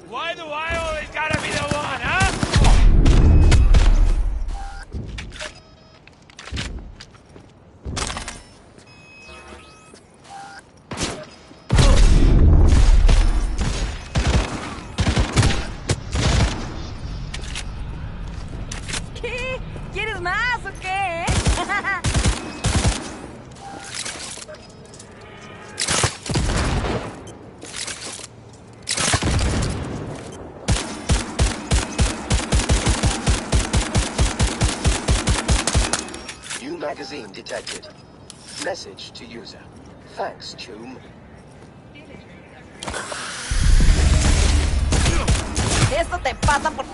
Why do I always gotta be the one, huh? ¿Qué? ¿Quieres más o qué? Magazine detected. Message to user. Thanks, Choom. Esto te pasa por...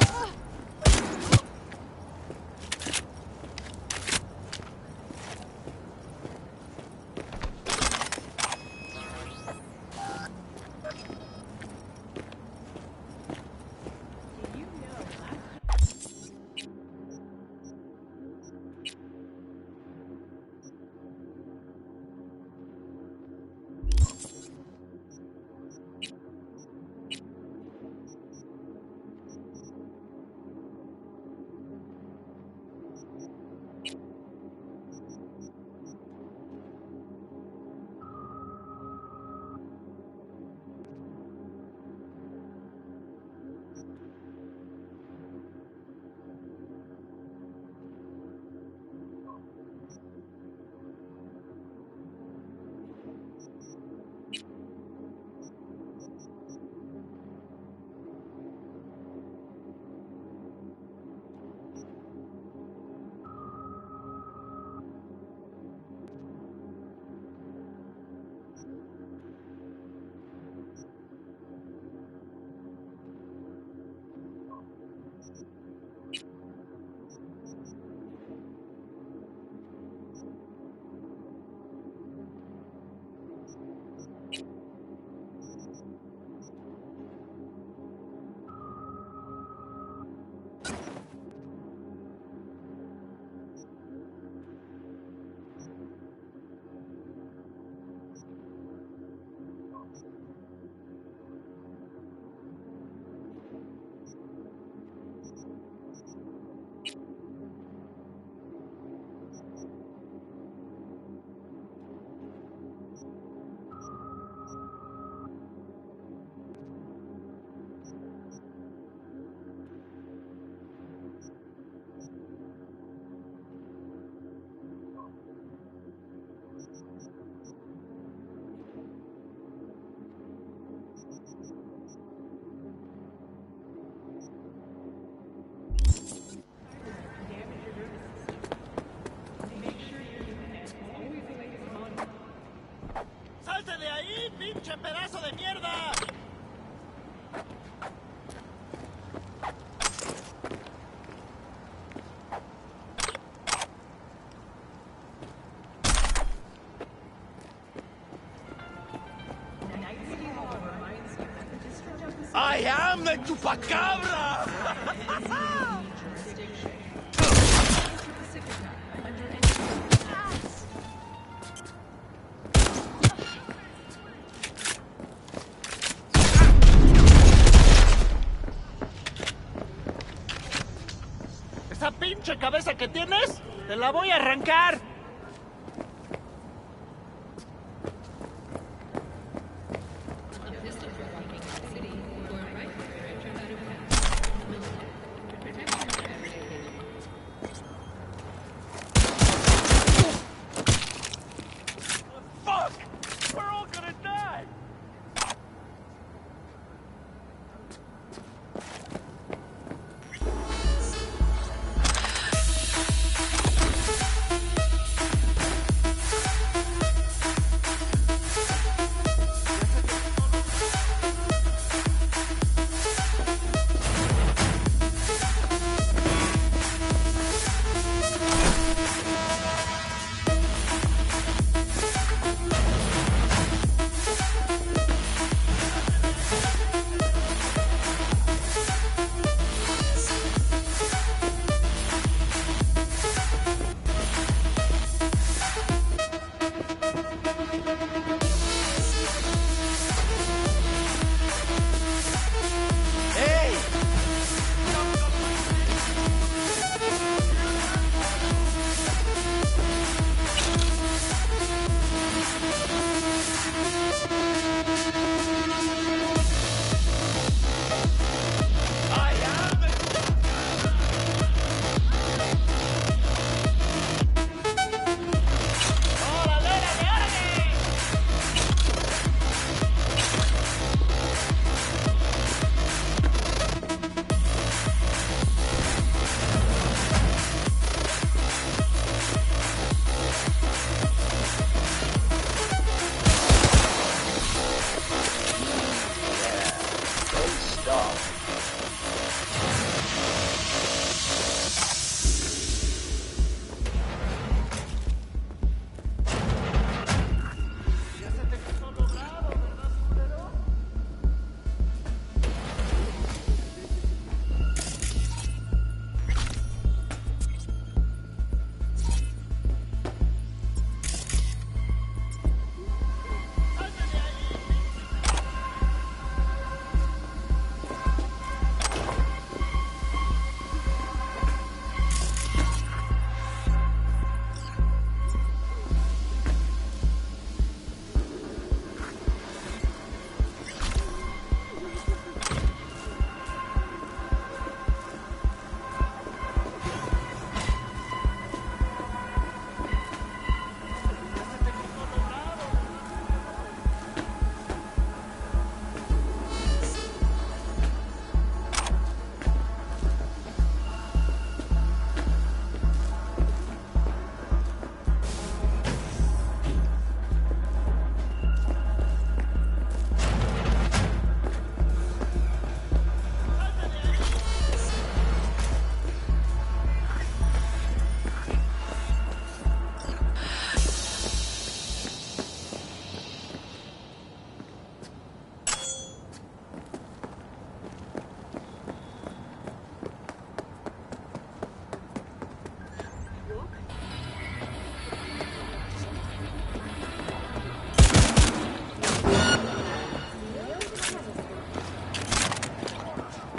¡Escuche, pedazo de mierda! I am the chupacabra! ¿Esa pinche cabeza que tienes? ¡Te la voy a arrancar! Fuck! We're all gonna die!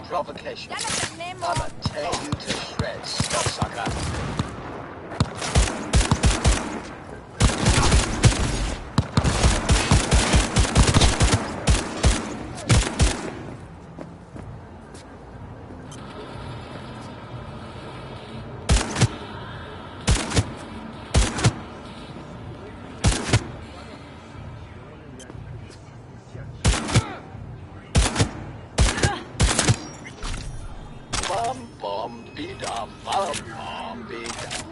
Provocation. ¡Ya lo tenemos! I'ma tear you to shreds, sucker. Bum bum be dum bum be dum.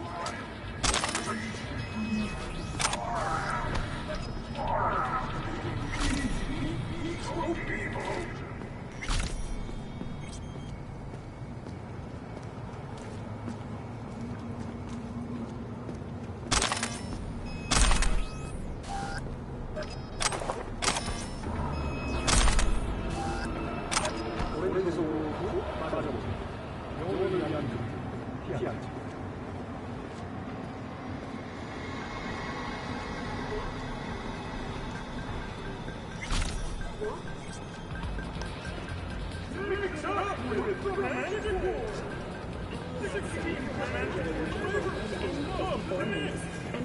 And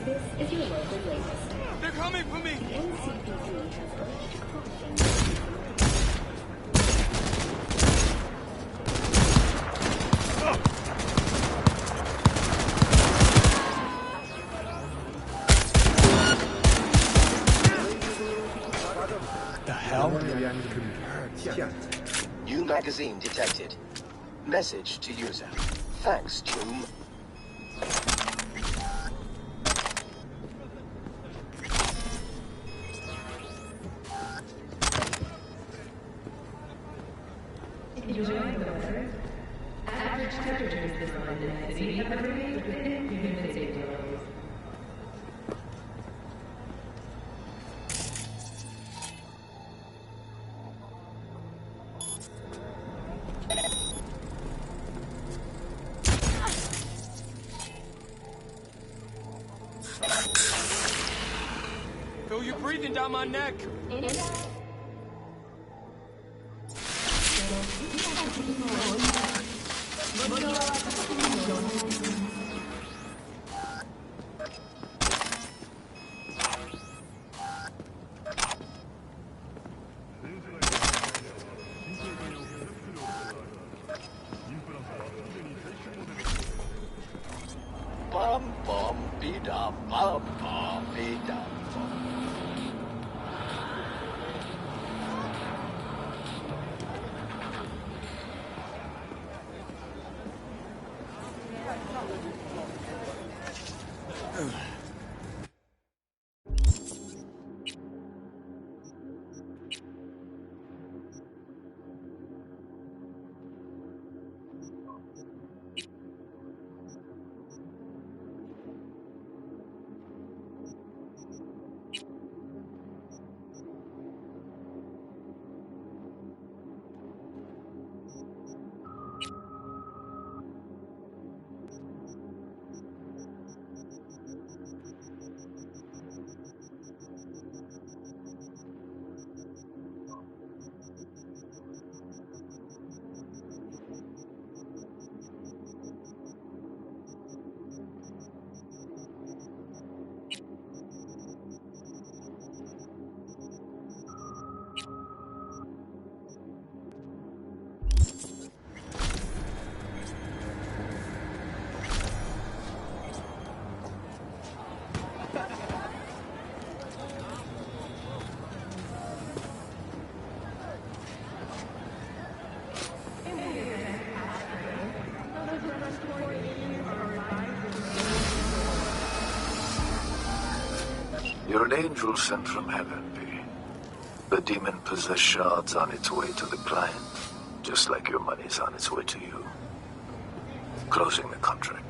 this is your local latest. They're coming for me! NCPD has urged caution. The hell? New magazine detected. Message to user. Thanks, Tomb. Enjoying the weather? Average temperatures this month in the city have remained within humidity levels. Feel you breathing down my neck. Bum bum be dum bum bum be dum. You're an angel sent from heaven, V. The demon possessed shard's on its way to the client, just like your money's on its way to you. Closing the contract.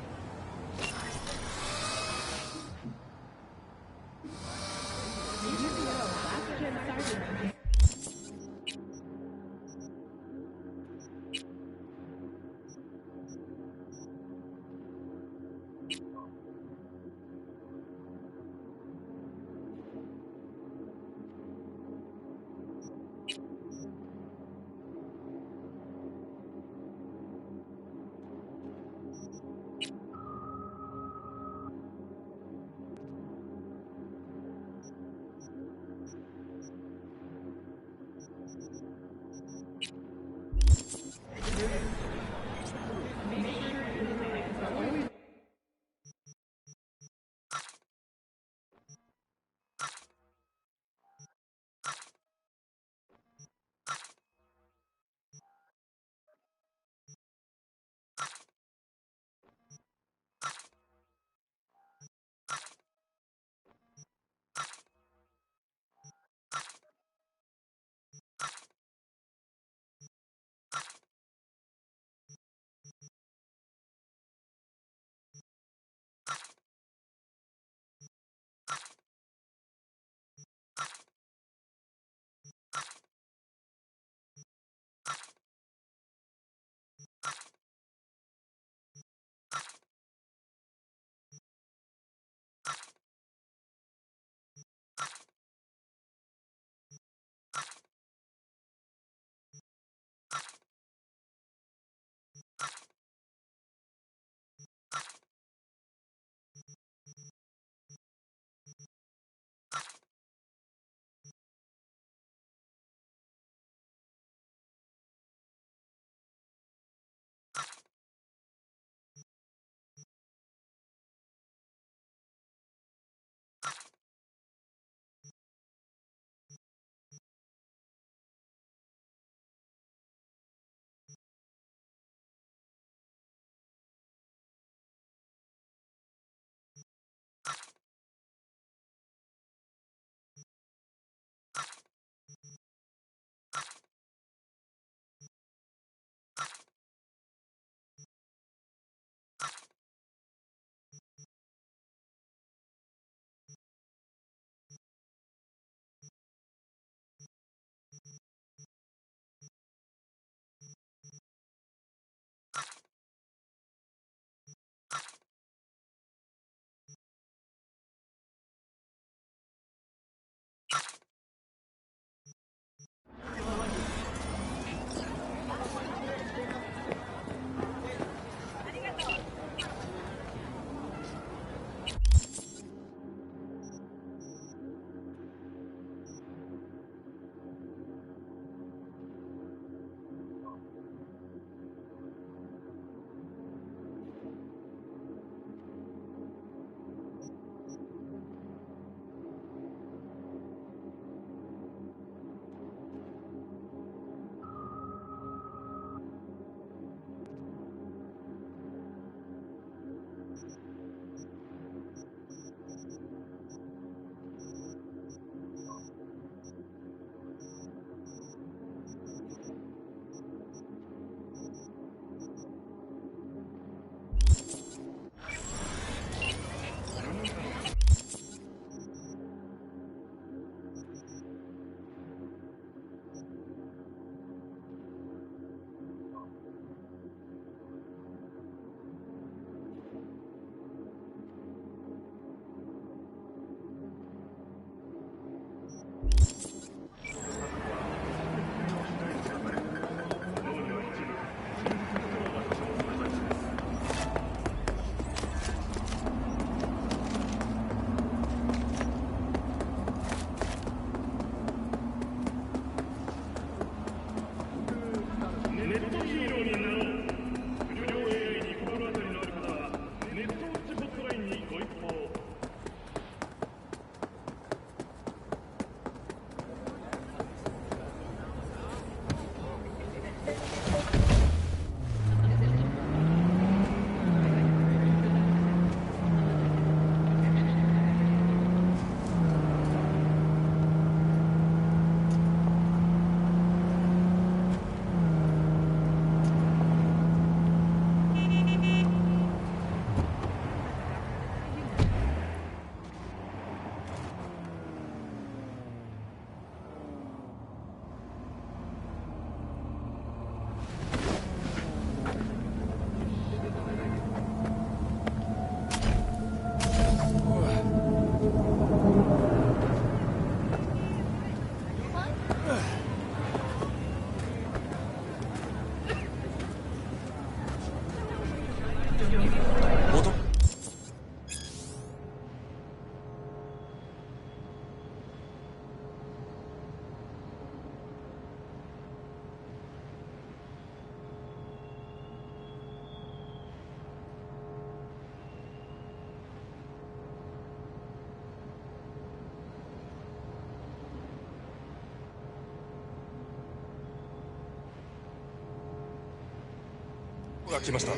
が来ました。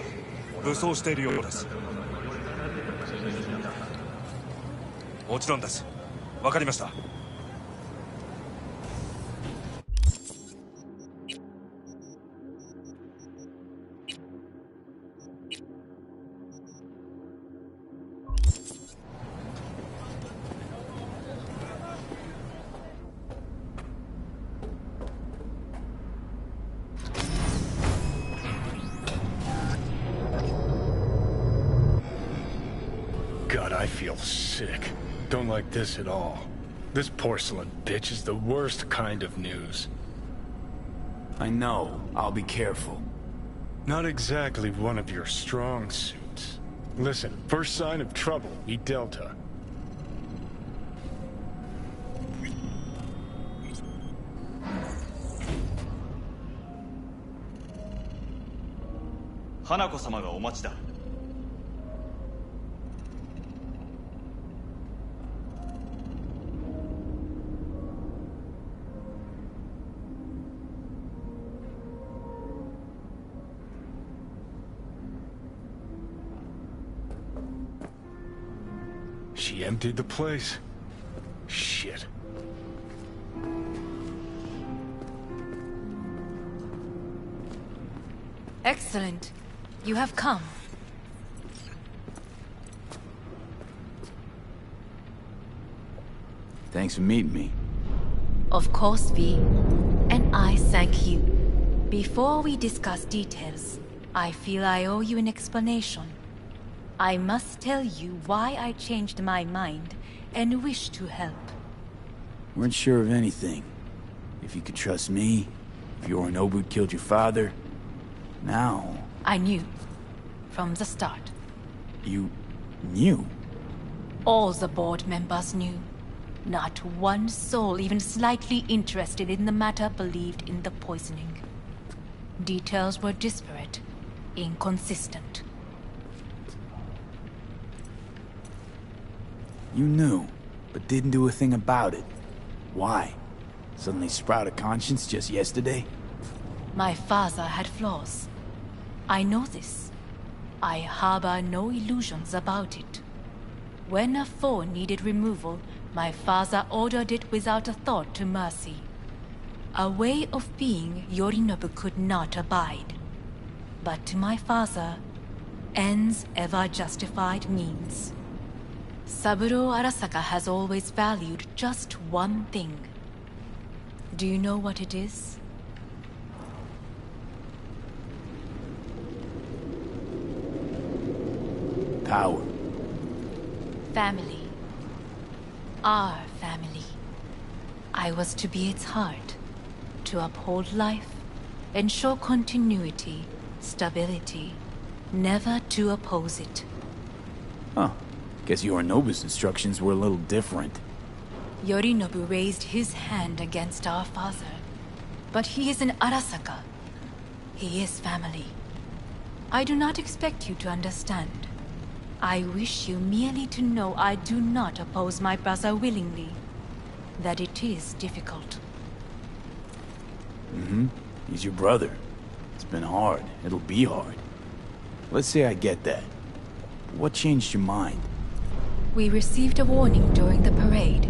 武装しているようです。もちろんです。わかりました。God, I feel sick. Don't like this at all. This porcelain bitch is the worst kind of news. I know. I'll be careful. Not exactly one of your strong suits. Listen, first sign of trouble, eat Delta. Hanako-samaがお待ちだ。She emptied the place. Shit. Excellent. You have come. Thanks for meeting me. Of course, V. And I thank you. Before we discuss details, I feel I owe you an explanation. I must tell you why I changed my mind and wish to help. Weren't sure of anything. If you could trust me, if Yorinobu killed your father. Now... I knew. From the start. You... knew? All the board members knew. Not one soul even slightly interested in the matter believed in the poisoning. Details were disparate, inconsistent. You knew, but didn't do a thing about it. Why? Suddenly sprout a conscience just yesterday? My father had flaws. I know this. I harbor no illusions about it. When a foe needed removal, my father ordered it without a thought to mercy. A way of being Yorinobu could not abide. But to my father, ends ever justified means. Saburo Arasaka has always valued just one thing. Do you know what it is? Power. Family. Our family. I was to be its heart, to uphold life, ensure continuity, stability, never to oppose it. Huh. Guess Yorinobu's instructions were a little different. Yorinobu raised his hand against our father, but he is an Arasaka. He is family. I do not expect you to understand. I wish you merely to know I do not oppose my brother willingly. That it is difficult. Mm-hmm. He's your brother. It's been hard. It'll be hard. Let's say I get that. What changed your mind? We received a warning during the parade.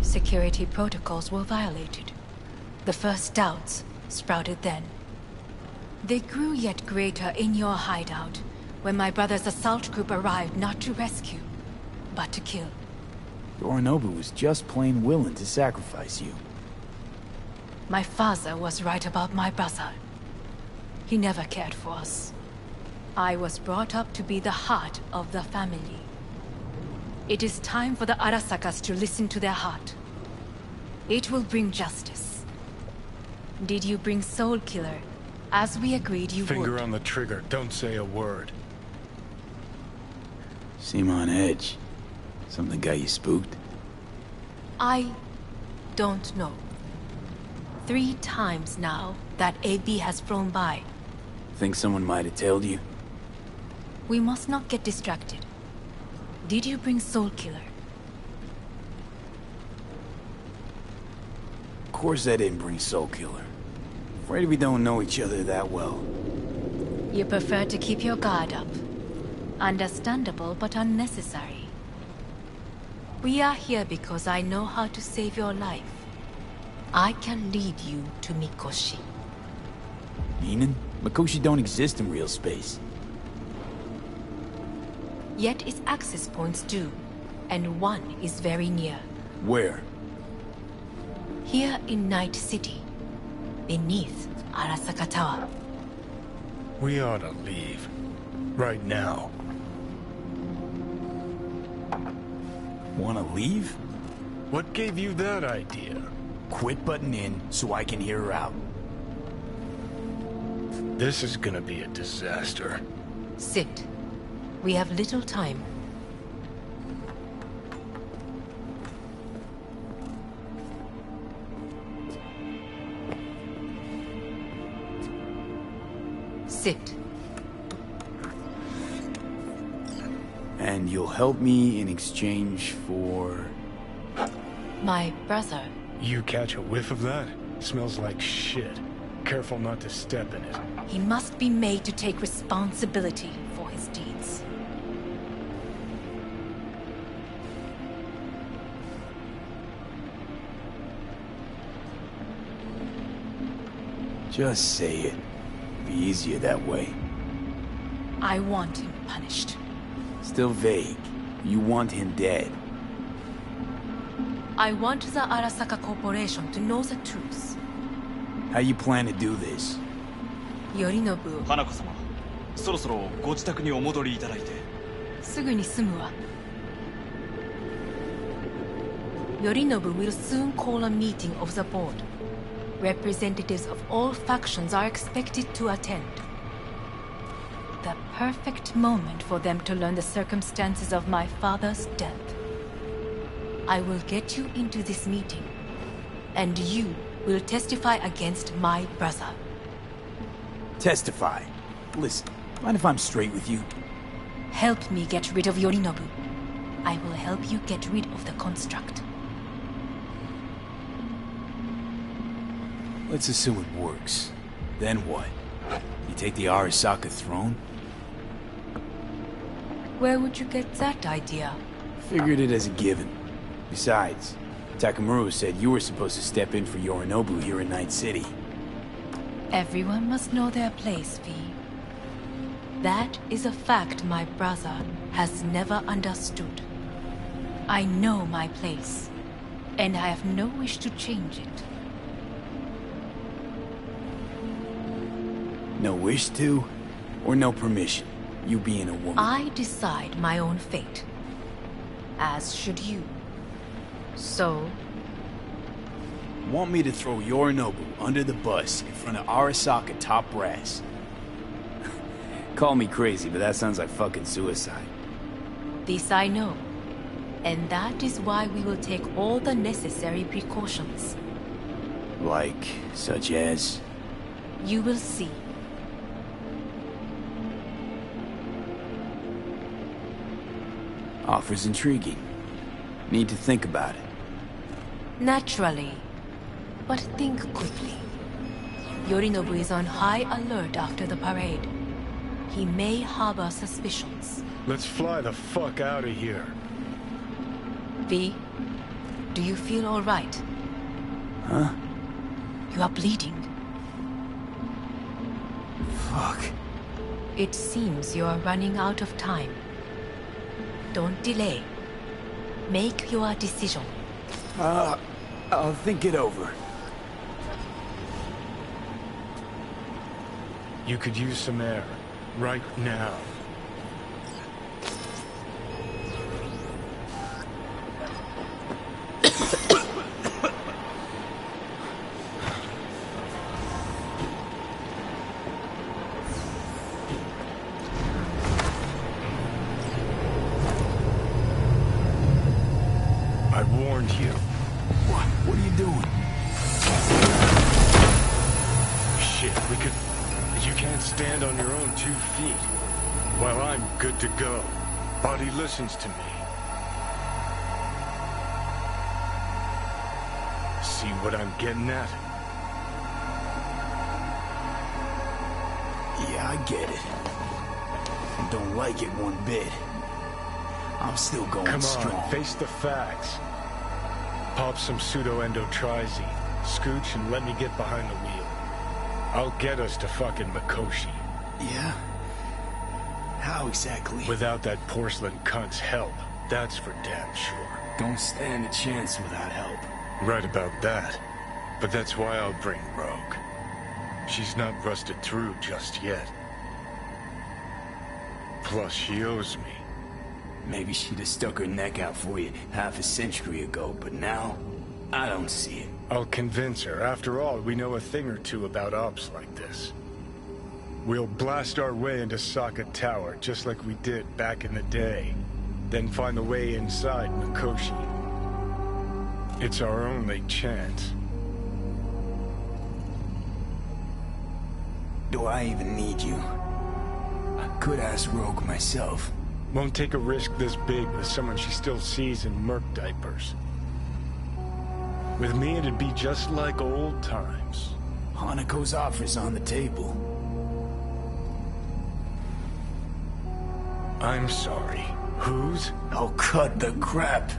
Security protocols were violated. The first doubts sprouted then. They grew yet greater in your hideout, when my brother's assault group arrived not to rescue, but to kill. Yorinobu was just plain willing to sacrifice you. My father was right about my brother. He never cared for us. I was brought up to be the heart of the family. It is time for the Arasakas to listen to their heart. It will bring justice. Did you bring Soul Killer, as we agreed you would? Finger on the trigger, don't say a word. Seem on edge. Something got you spooked? I don't know. 3 times now that AB has flown by. Think someone might have tailed you? We must not get distracted. Did you bring Soul Killer? Of course I didn't bring Soul Killer. Afraid we don't know each other that well. You prefer to keep your guard up. Understandable, but unnecessary. We are here because I know how to save your life. I can lead you to Mikoshi. Meaning? Mikoshi don't exist in real space. Yet its access points do, and one is very near. Where? Here in Night City, beneath Arasaka Tower. We ought to leave. Right now. Wanna leave? What gave you that idea? Quit butting in so I can hear her out. This is gonna be a disaster. Sit. We have little time. Sit. And you'll help me in exchange for... My brother. You catch a whiff of that? Smells like shit. Careful not to step in it. He must be made to take responsibility for his deeds. Just say it. Be easier that way. I want him punished. Still vague. You want him dead. I want the Arasaka Corporation to know the truth. How you plan to do this? Yorinobu. 花子様、そろそろご自宅にお戻りいただいて。すぐに済むわ。Yorinobu will soon call a meeting of the board. Representatives of all factions are expected to attend. The perfect moment for them to learn the circumstances of my father's death. I will get you into this meeting, and you will testify against my brother. Testify? Listen, mind if I'm straight with you? Help me get rid of Yorinobu. I will help you get rid of the construct. Let's assume it works. Then what? You take the Arasaka throne? Where would you get that idea? Figured it as a given. Besides, Takamura said you were supposed to step in for Yorinobu here in Night City. Everyone must know their place, V. That is a fact my brother has never understood. I know my place, and I have no wish to change it. No wish to? Or no permission? You being a woman? I decide my own fate. As should you. So... Want me to throw Yorinobu under the bus in front of Arasaka top brass? Call me crazy, but that sounds like fucking suicide. This I know. And that is why we will take all the necessary precautions. Like, such as? You will see. Offers intriguing. Need to think about it. Naturally. But think quickly. Yorinobu is on high alert after the parade. He may harbor suspicions. Let's fly the fuck out of here. V, do you feel all right? Huh? You are bleeding. Fuck. It seems you are running out of time. Don't delay. Make your decision. I'll think it over. You could use some air. Right now. I warned you. What are you doing? Shit, we could... You can't stand on your own 2 feet. Well, I'm good to go. Body listens to me. See what I'm getting at? Yeah, I get it. I don't like it one bit. I'm still going strong. Come on, face the facts. Pop some pseudo-endotrizine, scooch, and let me get behind the wheel. I'll get us to fucking Mikoshi. Yeah? How exactly? Without that porcelain cunt's help, that's for damn sure. Don't stand a chance without help. Right about that. But that's why I'll bring Rogue. She's not rusted through just yet. Plus, she owes me. Maybe she'd have stuck her neck out for you half a century ago, but now, I don't see it. I'll convince her. After all, we know a thing or two about ops like this. We'll blast our way into Sokka Tower, just like we did back in the day. Then find a way inside Mikoshi. It's our only chance. Do I even need you? I could ask Rogue myself. Won't take a risk this big with someone she still sees in merc diapers. With me, it'd be just like old times. Hanako's offer's on the table. I'm sorry. Whose? Oh, cut the crap.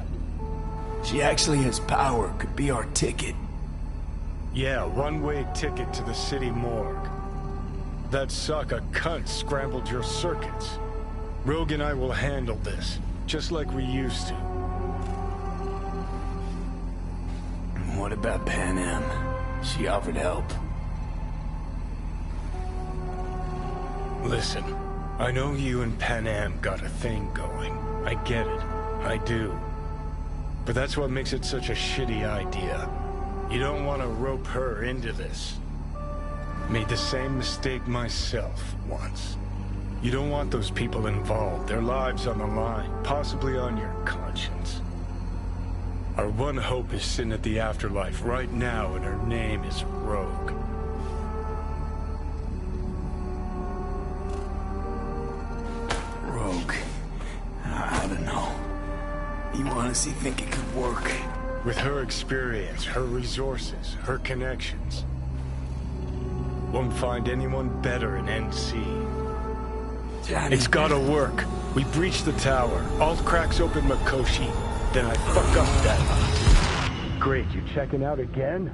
She actually has power, could be our ticket. Yeah, one-way ticket to the city morgue. That Sokka cunt scrambled your circuits. Rogue and I will handle this, just like we used to. What about Pan Am? She offered help. Listen, I know you and Pan Am got a thing going. I get it. I do. But that's what makes it such a shitty idea. You don't want to rope her into this. Made the same mistake myself once. You don't want those people involved, their lives on the line, possibly on your conscience. Our one hope is sitting at the afterlife right now, and her name is Rogue. Rogue. I don't know. You honestly think it could work? With her experience, her resources, her connections. Won't find anyone better in NC. Johnny. It's gotta work. We breach the tower. Alt cracks open Mikoshi. Then I fuck up that. Great, you checking out again?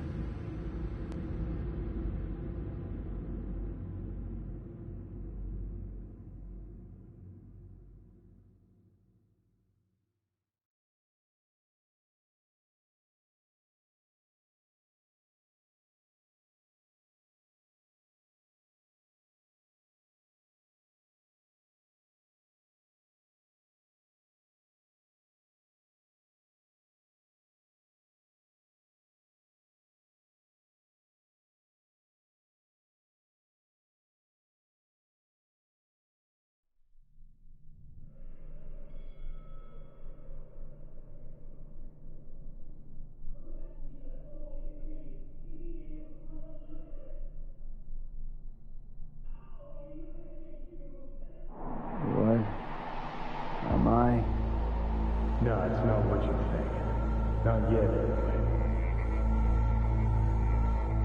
No, it's not what you think. Not yet,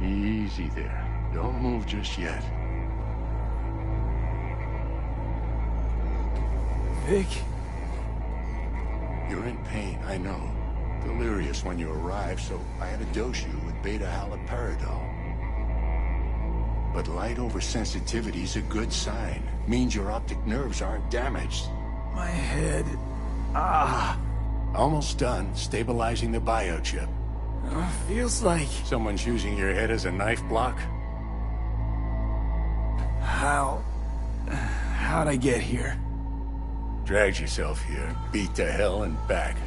anyway. Easy there. Don't move just yet. Vic? You're in pain, I know. Delirious when you arrived, so I had to dose you with beta-haloperidol. But light oversensitivity's a good sign. Means your optic nerves aren't damaged. My head... Almost done stabilizing the biochip. Feels like... Someone's using your head as a knife block? How'd I get here? Dragged yourself here, beat to hell and back.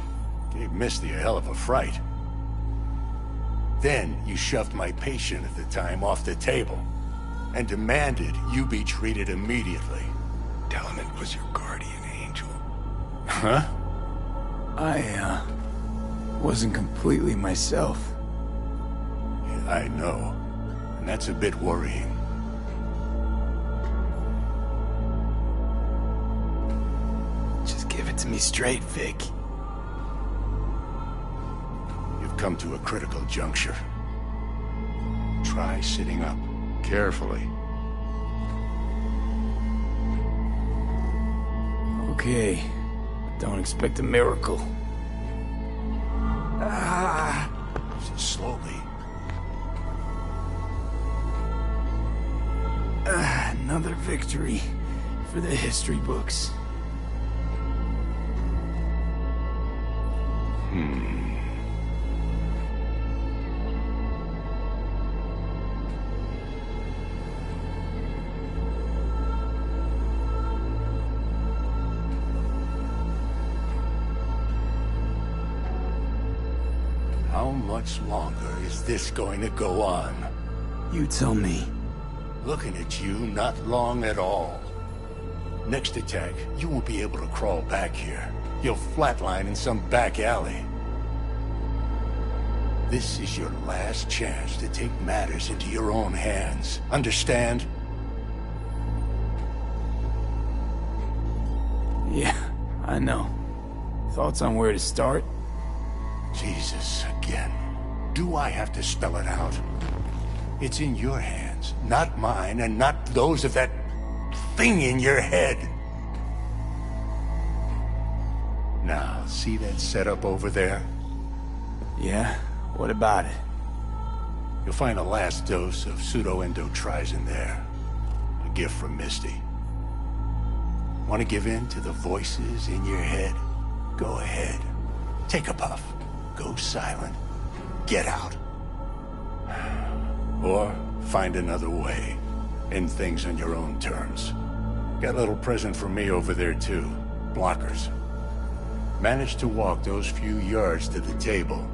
Gave Misty a hell of a fright. Then you shoved my patient at the time off the table and demanded you be treated immediately. Tell him it was your guardian angel. Huh? I, wasn't completely myself. Yeah, I know. And that's a bit worrying. Just give it to me straight, Vic. You've come to a critical juncture. Try sitting up, carefully. Okay. Don't expect a miracle. Slowly. Another victory for the history books. How much longer is this going to go on? You tell me. Looking at you, not long at all. Next attack, you won't be able to crawl back here. You'll flatline in some back alley. This is your last chance to take matters into your own hands. Understand? Yeah, I know. Thoughts on where to start? Jesus, again. Do I have to spell it out? It's in your hands, not mine, and not those of that thing in your head. Now, see that setup over there? Yeah? What about it? You'll find a last dose of pseudo-endotrizin there. A gift from Misty. Want to give in to the voices in your head? Go ahead. Take a puff. Go silent. Get out. Or find another way. End things on your own terms. Got a little present for me over there too. Blockers. Manage to walk those few yards to the table.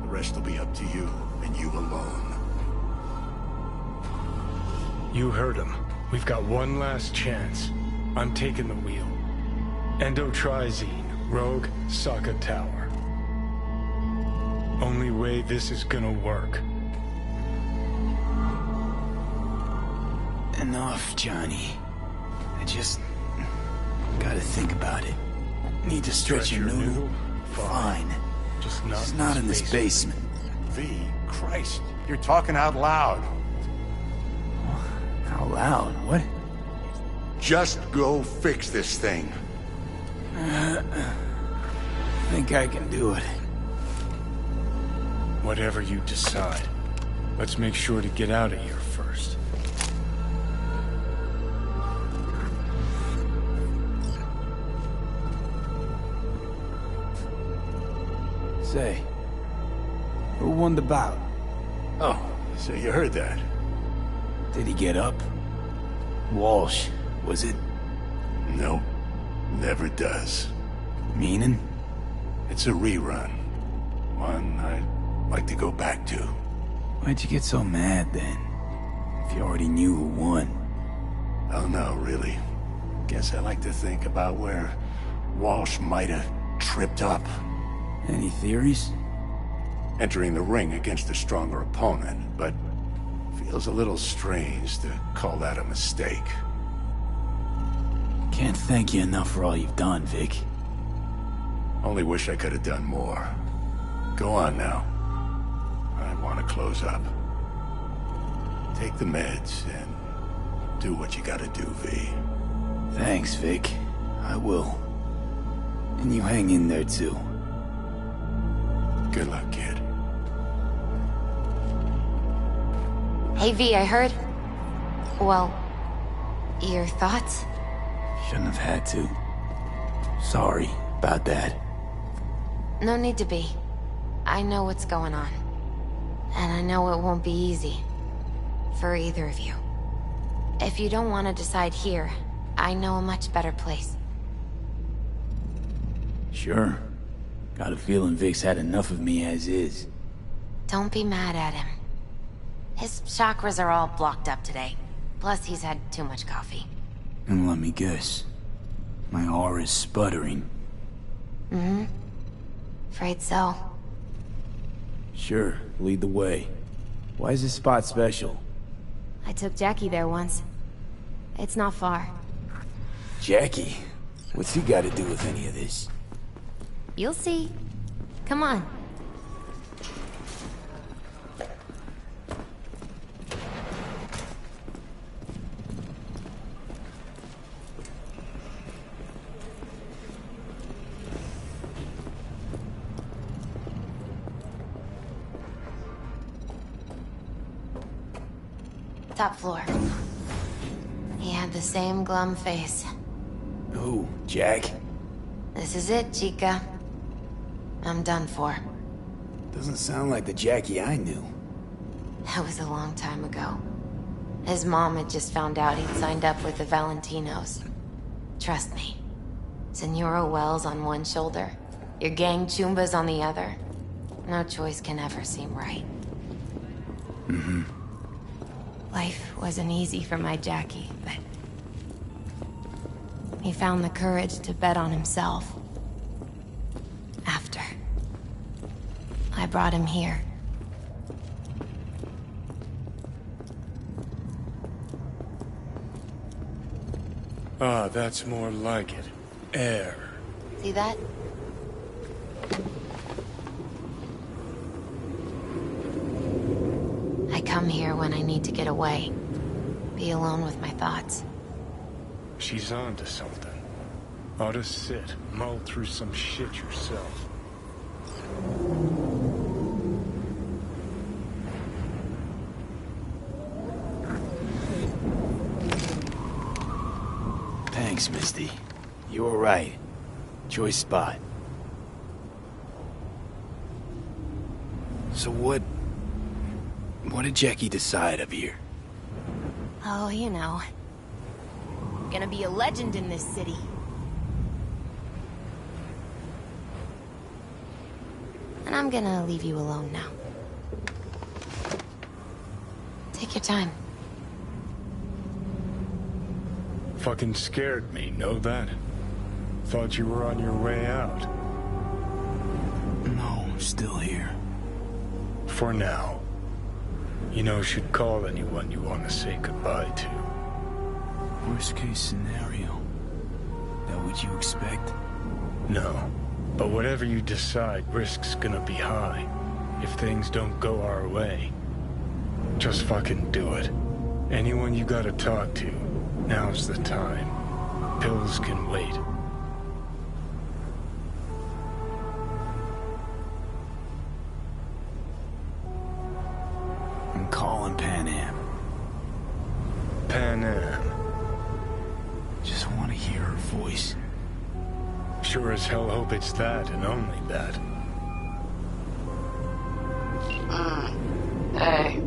The rest will be up to you, and you alone. You heard him. We've got one last chance. I'm taking the wheel. Endotrizine, Rogue, Saka Tower. Only way this is gonna work. Enough, Johnny. I just gotta think about it. Need to stretch your noodle? Fine. Just not in this basement. V, Christ, you're talking out loud. Out loud? What? Just go fix this thing. Think I can do it. Whatever you decide. Let's make sure to get out of here first. Say, who won the bout? Oh, so you heard that. Did he get up? Walsh, was it? Nope, never does. Meaning? It's a rerun. One I'd like to go back to. Why'd you get so mad then? If you already knew who won. Oh no, really. Guess I like to think about where Walsh might have tripped up. Any theories? Entering the ring against a stronger opponent, but feels a little strange to call that a mistake. Can't thank you enough for all you've done, Vic. Only wish I could have done more. Go on now. I want to close up. Take the meds and do what you gotta do, V. Thanks, Vic. I will. And you hang in there, too. Good luck, kid. Hey, V, I heard... Well, your thoughts? Shouldn't have had to. Sorry about that. No need to be. I know what's going on. And I know it won't be easy. For either of you. If you don't want to decide here, I know a much better place. Sure. Got a feeling Vic's had enough of me as is. Don't be mad at him. His chakras are all blocked up today. Plus, he's had too much coffee. And let me guess. My aura's sputtering. Mm-hmm. Afraid so. Sure, lead the way. Why is this spot special? I took Jackie there once. It's not far. Jackie? What's he got to do with any of this? You'll see. Come on. Top floor. He had the same glum face. Who, Jack? This is it, Chica. I'm done for. Doesn't sound like the Jackie I knew. That was a long time ago. His mom had just found out he'd signed up with the Valentinos. Trust me. Senora Wells on one shoulder, your gang Chumbas on the other. No choice can ever seem right. Mm-hmm. Life wasn't easy for my Jackie, but... he found the courage to bet on himself. After. I brought him here. Ah, that's more like it. Air. See that? I come here when I need to get away. Be alone with my thoughts. She's on to something. Ought to sit, mull through some shit yourself. Thanks, Misty. You were right. Choice spot. So what did Jackie decide up here? Oh, you know. Gonna be a legend in this city. And I'm gonna leave you alone now. Take your time. Fucking scared me, know that? Thought you were on your way out. No, I'm still here. For now. You know, should call anyone you want to say goodbye to. Worst case scenario. That what you expect? No. But whatever you decide, risk's gonna be high. If things don't go our way. Just fucking do it. Anyone you gotta talk to, now's the time. Pills can wait. I'm calling Pan Am. Pan Am. Just want to hear her voice. Sure as hell hope it's that and only that. Hey.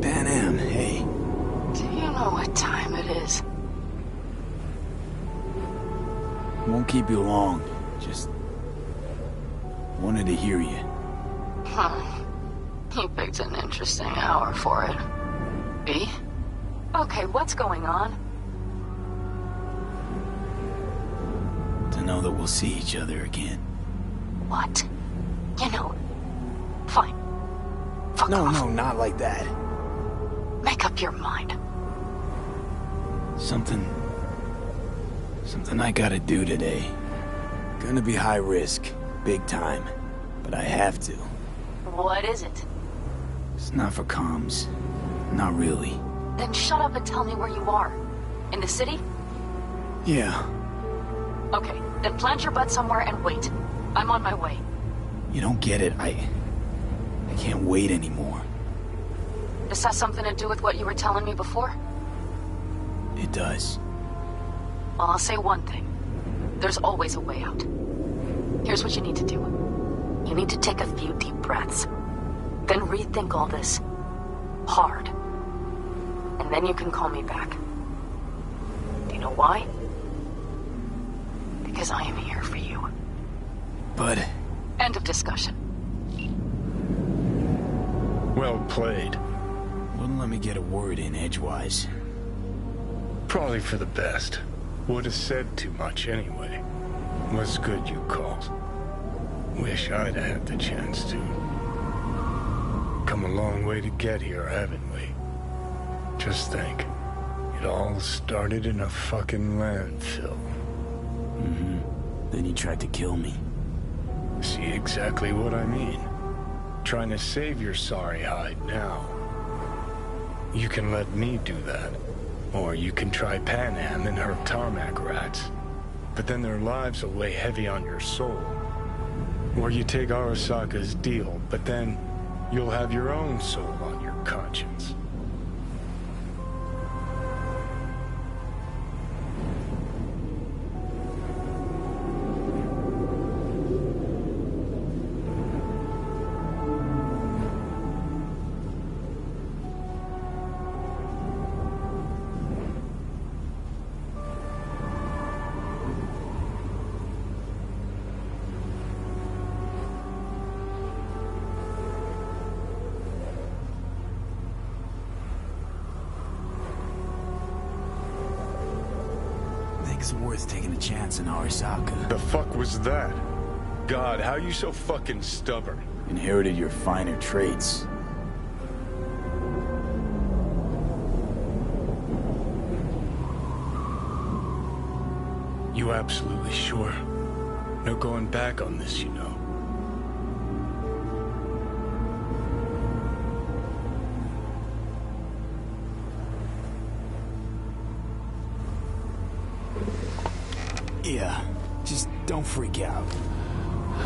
Pan Am, hey. Do you know what time it is? Won't keep you long. Just wanted to hear you. Huh. You picked an interesting hour for it. B? Okay, what's going on? To know that we'll see each other again. What? You know, fine. Fuck off. No, not like that. Make up your mind. Something I gotta do today. Gonna be high risk, big time, but I have to. What is it? It's not for comms. Not really. Then shut up and tell me where you are. In the city? Yeah. Okay, then plant your butt somewhere and wait. I'm on my way. You don't get it. I can't wait anymore. This has something to do with what you were telling me before? It does. Well, I'll say one thing. There's always a way out. Here's what you need to do. You need to take a few deep breaths. Then rethink all this. Hard. And then you can call me back. Do you know why? Because I am here for you. But... End of discussion. Well played. Wouldn't let me get a word in edgewise. Probably for the best. Would have said too much anyway. Was good you called. Wish I'd had the chance to. Come a long way to get here, haven't we? Just think. It all started in a fucking landfill. Mm-hmm. Then you tried to kill me. See exactly what I mean. Trying to save your sorry hide now. You can let me do that. Or you can try Pan Am and her tarmac rats. But then their lives will weigh heavy on your soul. Or you take Arasaka's deal, but then you'll have your own soul on your conscience. think it's worth taking a chance in Arasaka. The fuck was that? God, how you so fucking stubborn? Inherited your finer traits. You absolutely sure? No going back on this, you know. Yeah, just don't freak out.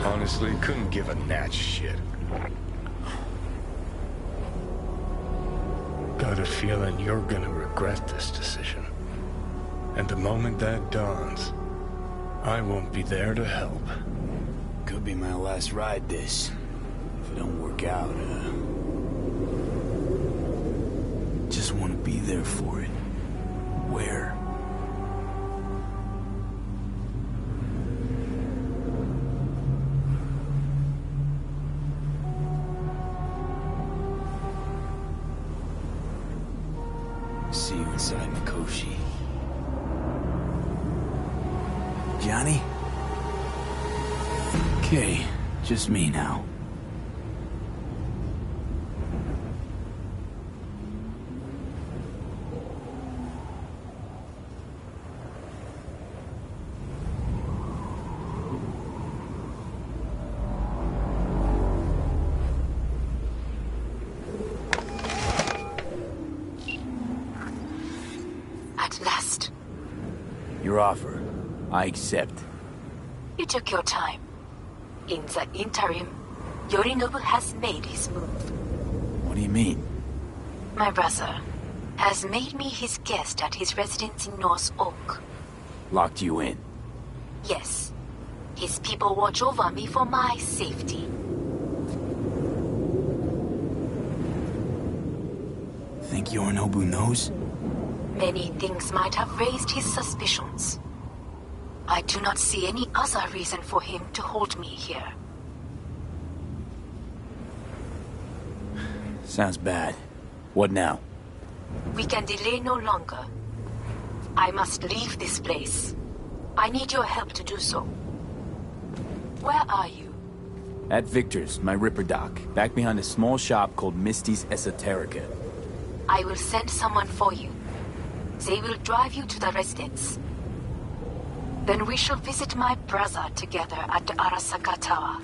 Honestly, couldn't give a gnat's shit. Got a feeling you're gonna regret this decision. And the moment that dawns, I won't be there to help. Could be my last ride this. If it don't work out, just want to be there for it. Where? See you inside Mikoshi. Johnny? Okay, just me now. At last. Your offer. I accept. You took your time. In the interim, Yorinobu has made his move. What do you mean? My brother has made me his guest at his residence in North Oak. Locked you in. Yes. His people watch over me for my safety. Think Yorinobu knows? Many things might have raised his suspicions. I do not see any other reason for him to hold me here. Sounds bad. What now? We can delay no longer. I must leave this place. I need your help to do so. Where are you? At Victor's, my Ripper dock, back behind a small shop called Misty's Esoterica. I will send someone for you. They will drive you to the residence. Then we shall visit my brother together at the Arasaka Tower.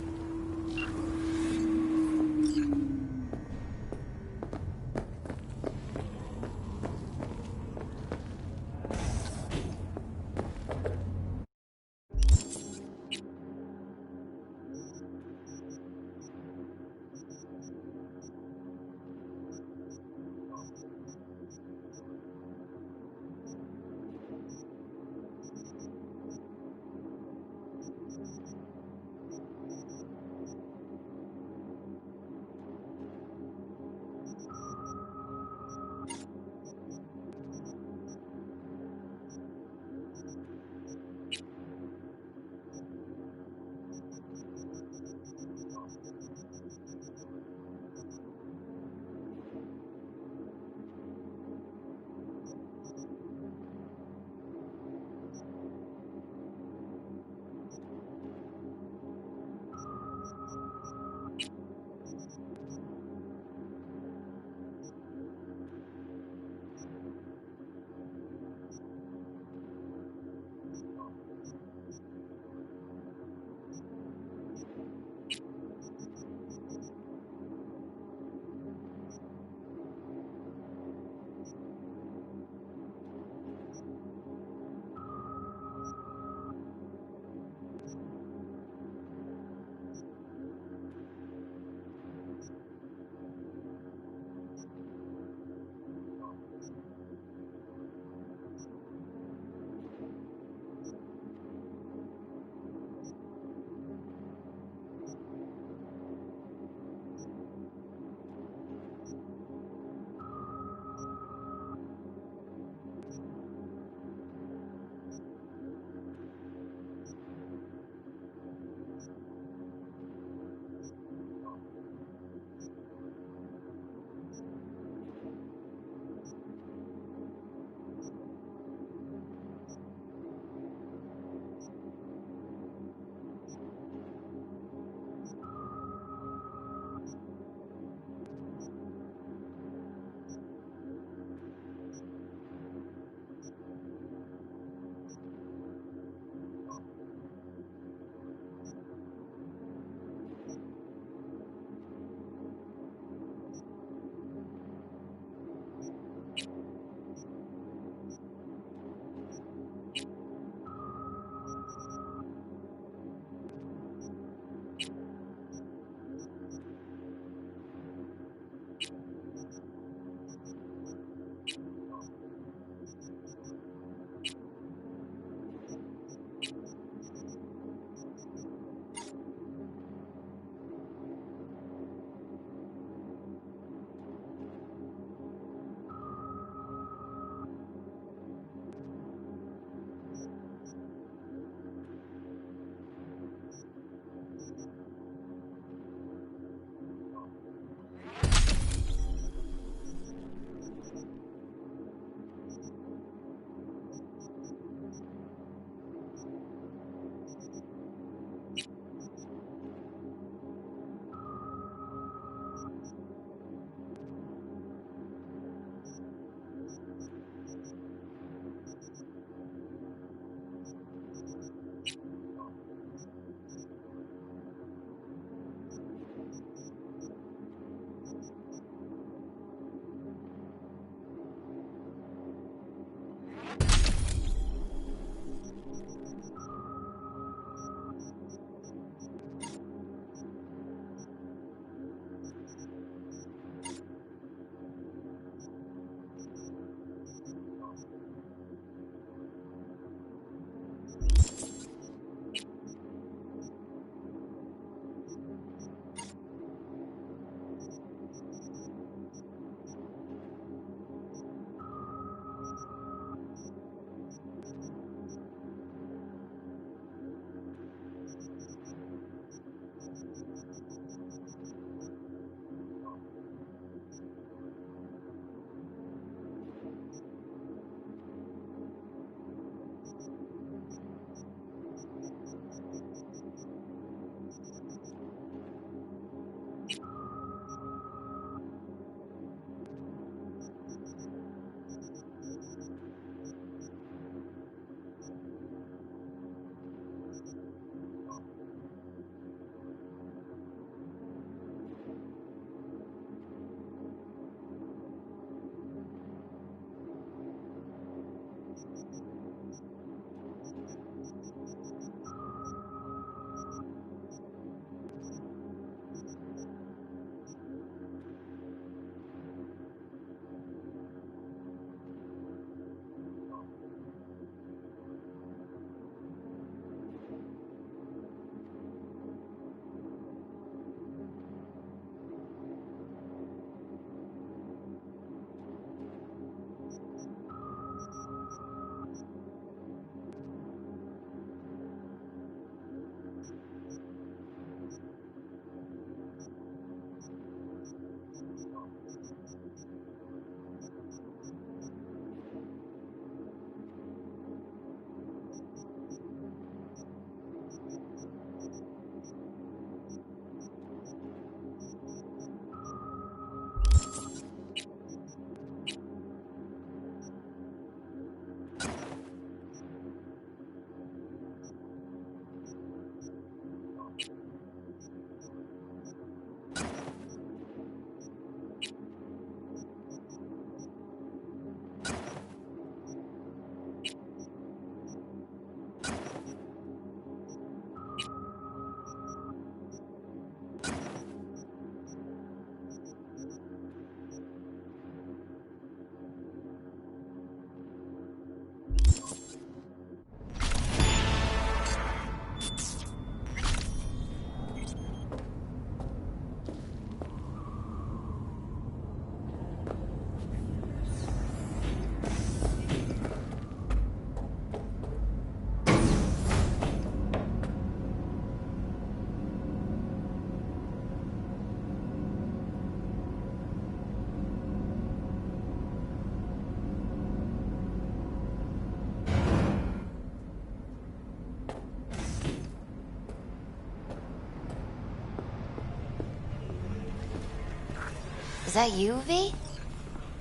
Is that you, V?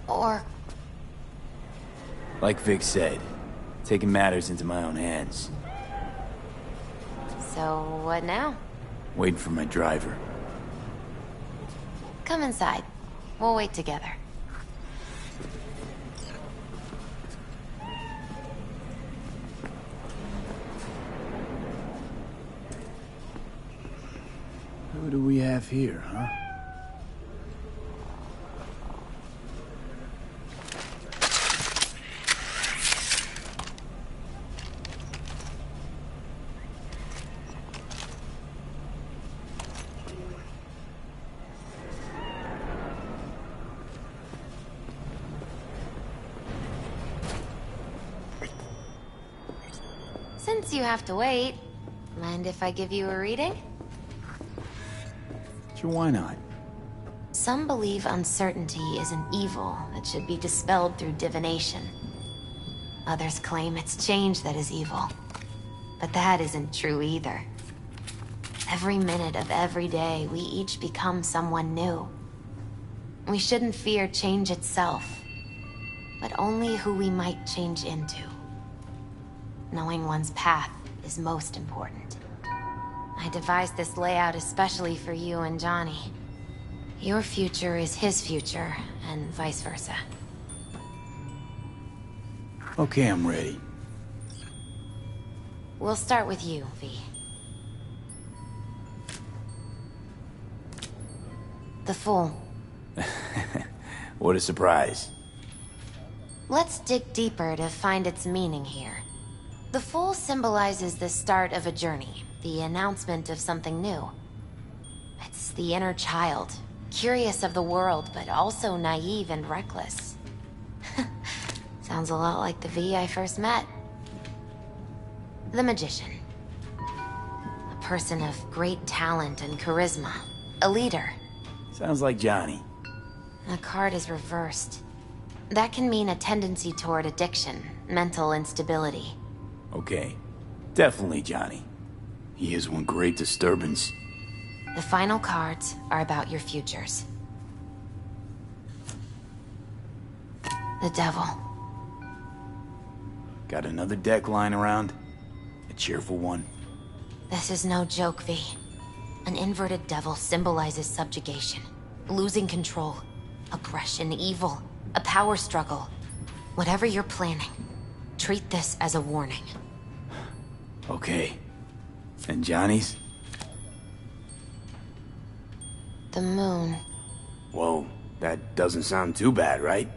Or... Like Vic said, taking matters into my own hands. So, what now? Waiting for my driver. Come inside. We'll wait together. Who do we have here, huh? Since you have to wait, mind if I give you a reading? Sure, why not? Some believe uncertainty is an evil that should be dispelled through divination. Others claim it's change that is evil. But that isn't true either. Every minute of every day, we each become someone new. We shouldn't fear change itself, but only who we might change into. Knowing one's path is most important. I devised this layout especially for you and Johnny. Your future is his future, and vice versa. Okay, I'm ready. We'll start with you, V. The Fool. What a surprise. Let's dig deeper to find its meaning here. The Fool symbolizes the start of a journey, the announcement of something new. It's the inner child, curious of the world, but also naive and reckless. Sounds a lot like the V I first met. The Magician. A person of great talent and charisma. A leader. Sounds like Johnny. The card is reversed. That can mean a tendency toward addiction, mental instability. Okay. Definitely Johnny. He is one great disturbance. The final cards are about your futures. The Devil. Got another deck lying around? A cheerful one? This is no joke, V. An inverted devil symbolizes subjugation, losing control, aggression, evil, a power struggle. Whatever you're planning, treat this as a warning. Okay. And Johnny's? The Moon. Whoa, that doesn't sound too bad, right?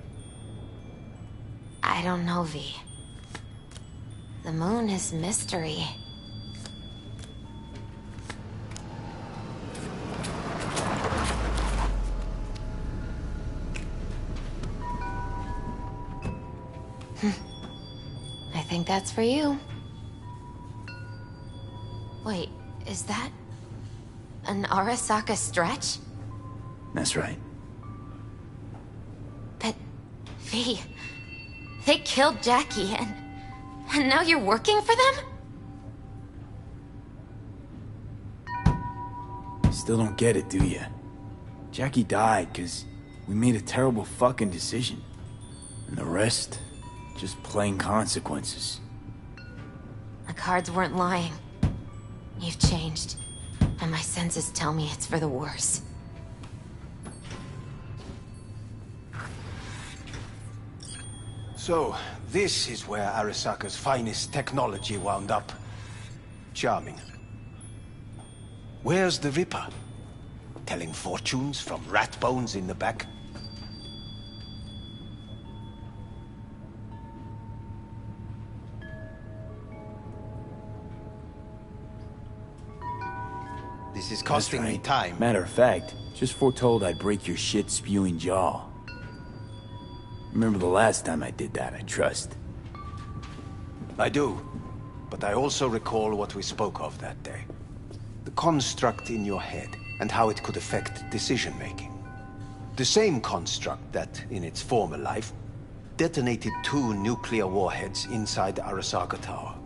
I don't know, V. The Moon is mystery. I think that's for you. Wait, is that an Arasaka stretch? That's right. But, V, they killed Jackie and now you're working for them? Still don't get it, do ya? Jackie died because we made a terrible fucking decision. And the rest, just plain consequences. The cards weren't lying. You've changed, and my senses tell me it's for the worse. So, this is where Arasaka's finest technology wound up. Charming. Where's the Ripper? Telling fortunes from rat bones in the back? This is costing me time. Matter of fact, just foretold I'd break your shit-spewing jaw. Remember the last time I did that, I trust. I do. But I also recall what we spoke of that day. The construct in your head, and how it could affect decision-making. The same construct that, in its former life, detonated 2 nuclear warheads inside the Arasaka Tower.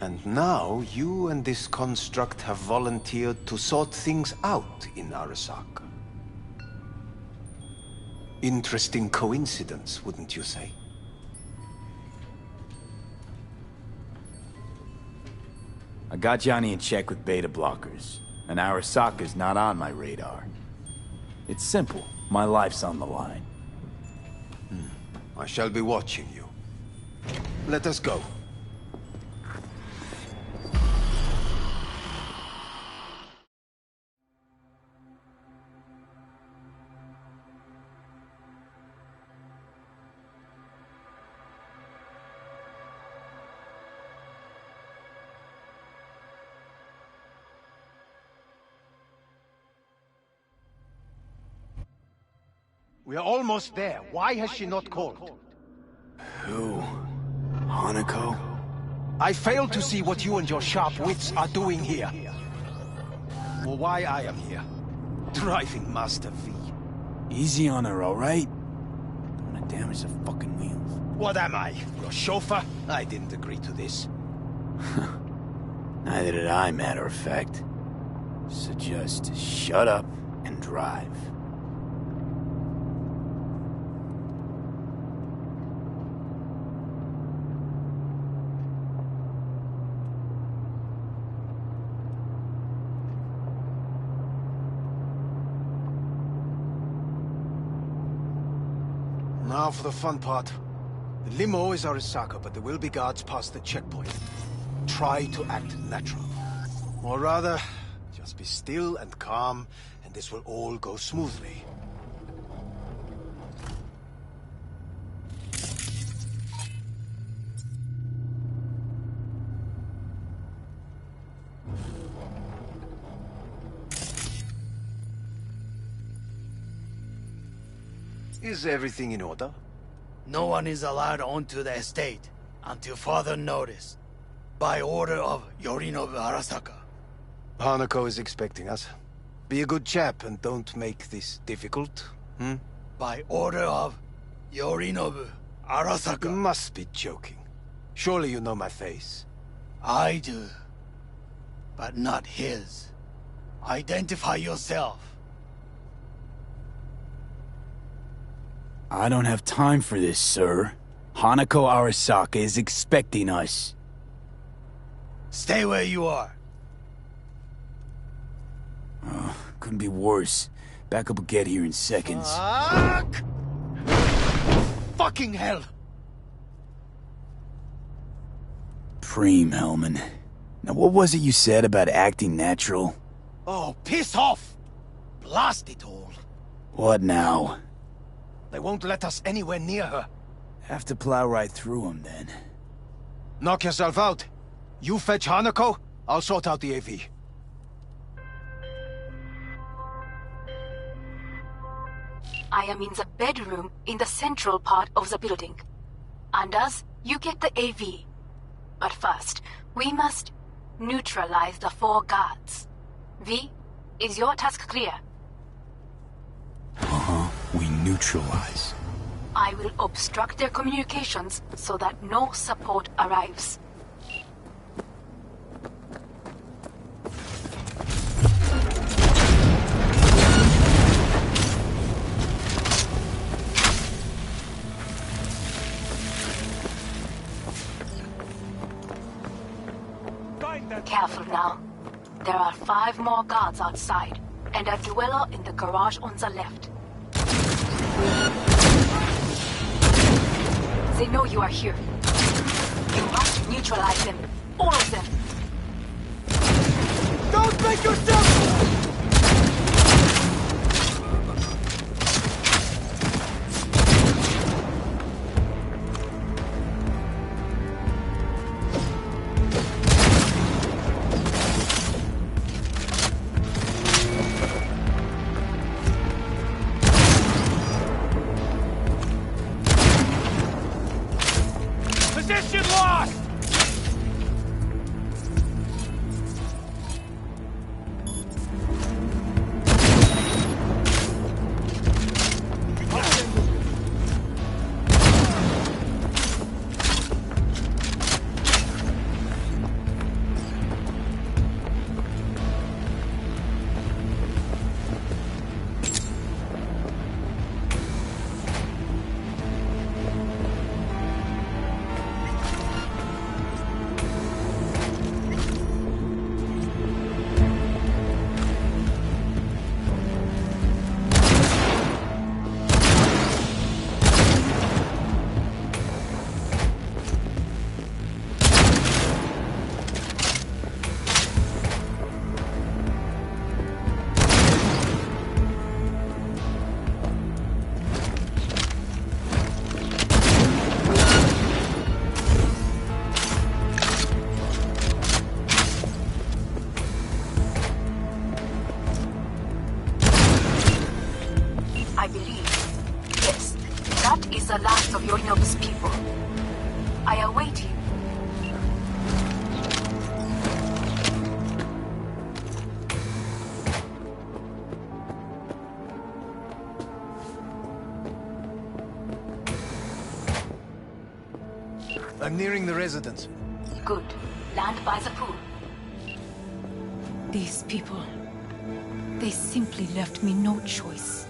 And now, you and this construct have volunteered to sort things out in Arasaka. Interesting coincidence, wouldn't you say? I got Johnny in check with beta blockers, and Arasaka's not on my radar. It's simple. My life's on the line. I shall be watching you. Let us go. We are almost there. Why has she not called? Who? Hanako? I fail to see what you and your sharp wits are doing here. Or why I am here. Driving Master V. Easy on her, alright? Don't wanna damage the fucking wheels. What am I? Your chauffeur? I didn't agree to this. Neither did I, matter of fact. So just shut up and drive. Now for the fun part. The limo is Arasaka, but there will be guards past the checkpoint. Try to act natural. Or rather, just be still and calm, and this will all go smoothly. Is everything in order? No one is allowed onto the estate until further notice. By order of Yorinobu Arasaka. Hanako is expecting us. Be a good chap and don't make this difficult, By order of Yorinobu Arasaka. You must be joking. Surely you know my face. I do. But not his. Identify yourself. I don't have time for this, sir. Hanako Arasaka is expecting us. Stay where you are. Couldn't be worse. Backup will get here in seconds. Fuck! Fucking hell! Preem, Hellman. Now what was it you said about acting natural? Oh, piss off! Blast it all. What now? They won't let us anywhere near her. Have to plow right through them, then. Knock yourself out. You fetch Hanako, I'll sort out the AV. I am in the bedroom in the central part of the building. Anders, you get the AV. But first, we must neutralize the 4 guards. V, is your task clear? We neutralize. I will obstruct their communications so that no support arrives. Careful now. There are 5 more guards outside, and a dweller in the garage on the left. They know you are here. You must neutralize them. All of them. Don't make yourself... Position lost! That is the last of Yorinobu's people. I await you. I'm nearing the residence. Good. Land by the pool. These people, they simply left me no choice.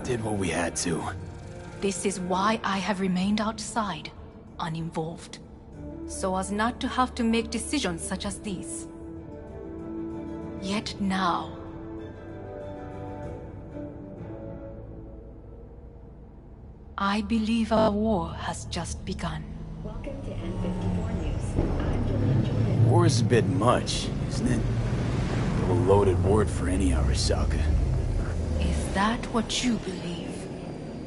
Did what we had to. This is why I have remained outside, uninvolved. So as not to have to make decisions such as these. Yet now, I believe our war has just begun. Welcome to N54 News. I'm Julian Jordan. War is a bit much, isn't it? A loaded word for any Arasaka. Is that what you believe?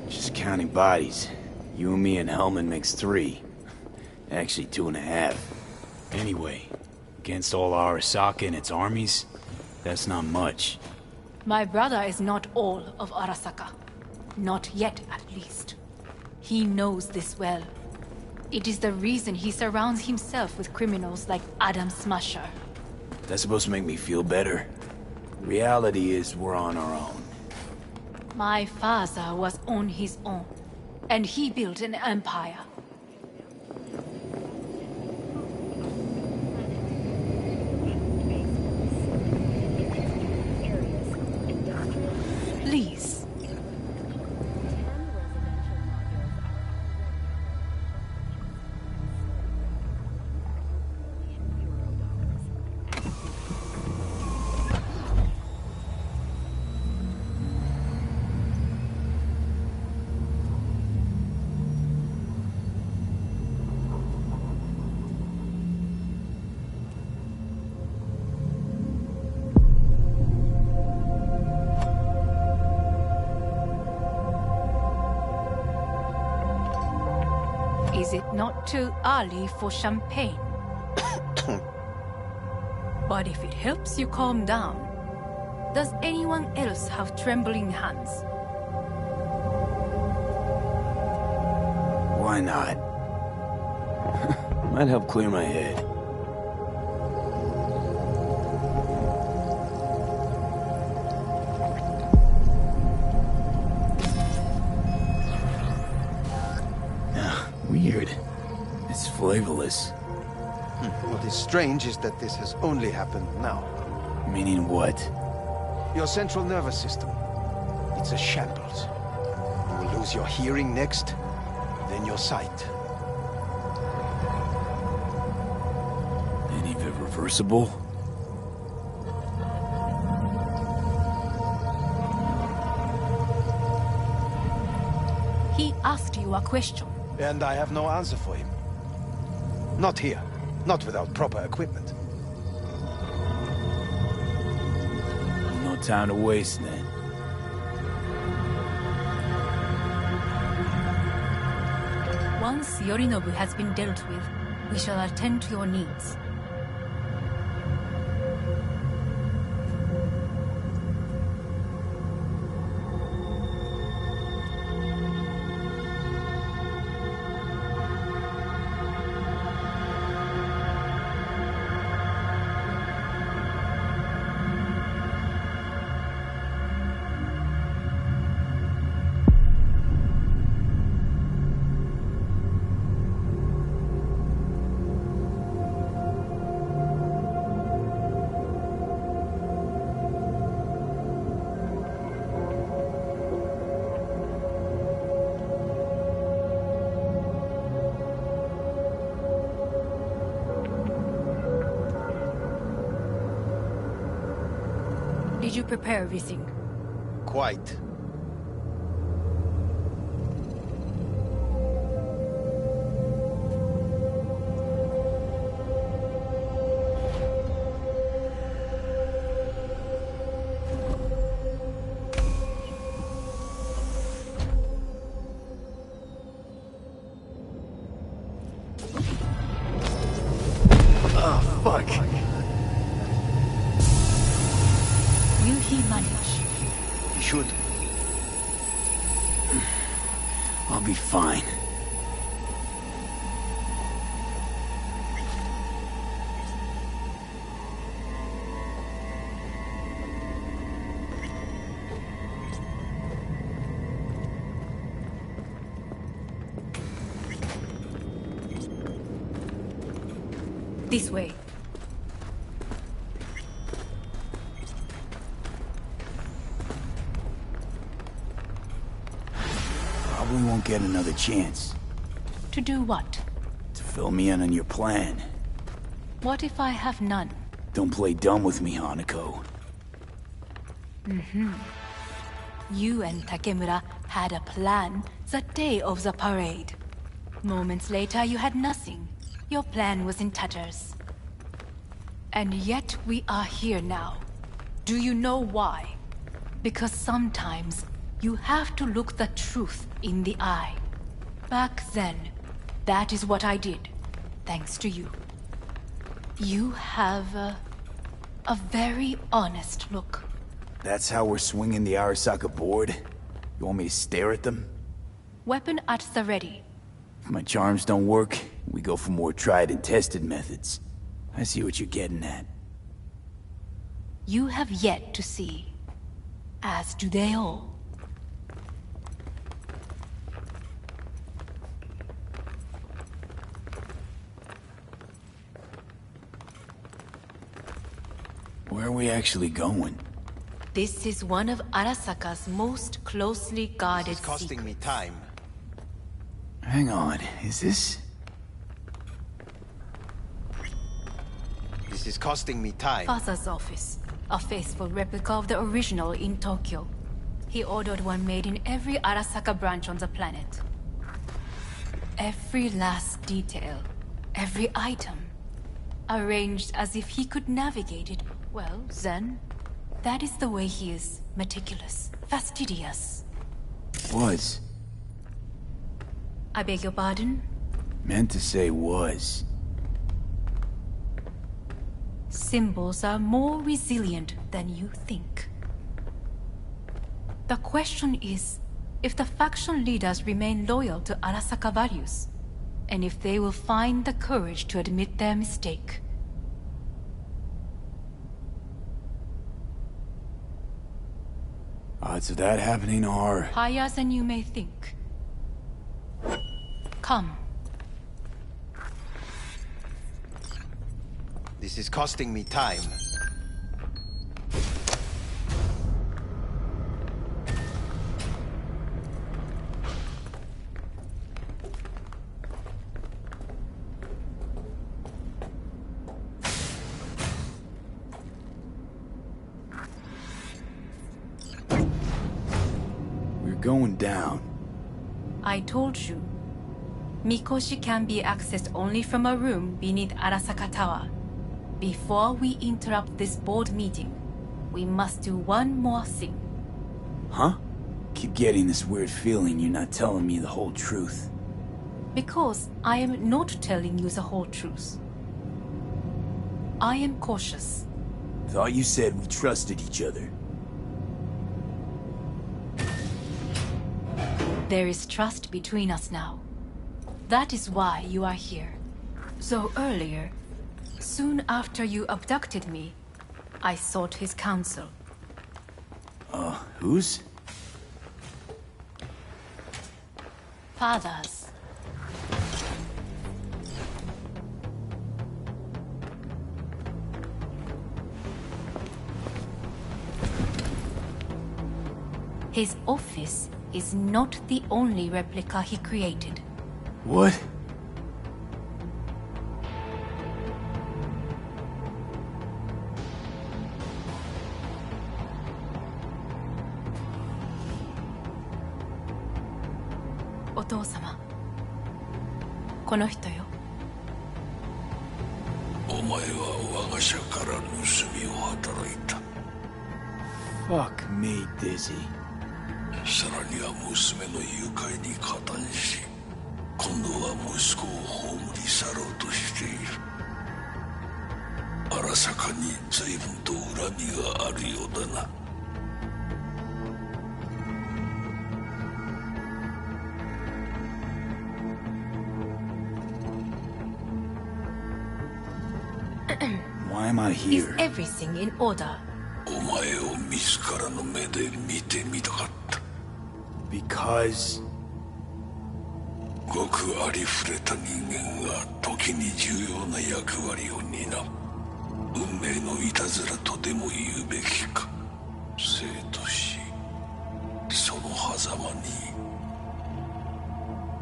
Just counting bodies. You and me and Hellman makes 3. Actually 2.5. Anyway, against all Arasaka and its armies, that's not much. My brother is not all of Arasaka. Not yet, at least. He knows this well. It is the reason he surrounds himself with criminals like Adam Smasher. That's supposed to make me feel better. Reality is we're on our own. My father was on his own, and he built an empire. Please. Is it not too early for champagne? But if it helps you calm down, does anyone else have trembling hands? Why not? Might help clear my head. Weird. It's flavorless. What is strange is that this has only happened now. Meaning what? Your central nervous system. It's a shambles. You will lose your hearing next, then your sight. Any of it reversible? He asked you a question. And I have no answer for him. Not here. Not without proper equipment. No time to waste, then. Once Yorinobu has been dealt with, we shall attend to your needs. Did you prepare everything? Quite. Oh, fuck. Will he manage? He should. I'll be fine. This way. Probably won't get another chance. To do what? To fill me in on your plan. What if I have none? Don't play dumb with me, Hanako. You and Takemura had a plan the day of the parade. Moments later, you had nothing. Your plan was in tatters. And yet we are here now. Do you know why? Because sometimes you have to look the truth in the eye. Back then, that is what I did, thanks to you. You have a very honest look. That's how we're swinging the Arasaka board? You want me to stare at them? Weapon at the ready. If my charms don't work, we go for more tried and tested methods. I see what you're getting at. You have yet to see. As do they all. Where are we actually going? This is one of Arasaka's most closely guarded This is costing me time. Hang on, is this... This is costing me time. Father's office. A faithful replica of the original in Tokyo. He ordered one made in every Arasaka branch on the planet. Every last detail, every item, arranged as if he could navigate it. Well, then, that is the way he is. Meticulous, fastidious. Was. I beg your pardon? Meant to say was. Symbols are more resilient than you think. The question is, if the faction leaders remain loyal to Arasaka values, and if they will find the courage to admit their mistake. Odds of that happening are... higher than you may think. Come. This is costing me time. We're going down. I told you. Mikoshi can be accessed only from a room beneath Arasaka Tower. Before we interrupt this board meeting, we must do one more thing. Huh? Keep getting this weird feeling you're not telling me the whole truth. Because I am not telling you the whole truth. I am cautious. Thought you said we trusted each other. There is trust between us now. That is why you are here. So earlier, soon after you abducted me, I sought his counsel. Whose? Father's. His office is not the only replica he created. What? Otou-sama. この人よ。お前は我が社から盗みを働いた。Fuck me, Dizzy. さらには娘の誘拐に加担し、今度は息子を葬り去ろうとしている。荒坂に随分と恨みがあるようだな。Why am I Is here? everything in order? お前を自らの目で見てみたかった。 Because... ごくありふれた人間が時に重要な役割を担う。運命のいたずらとでも言うべきか。生と死、その狭間に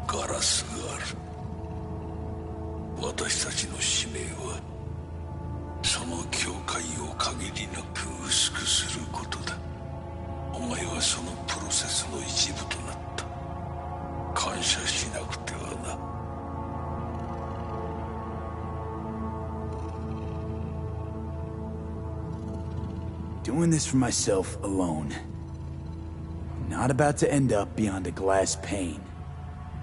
ガラスがある。私たちの使命はその境界を限りなく薄くすることだ。お前はそのプロセスの一部となった。感謝しなくてはな。Doing this for myself alone. Not about to end up beyond a glass pane.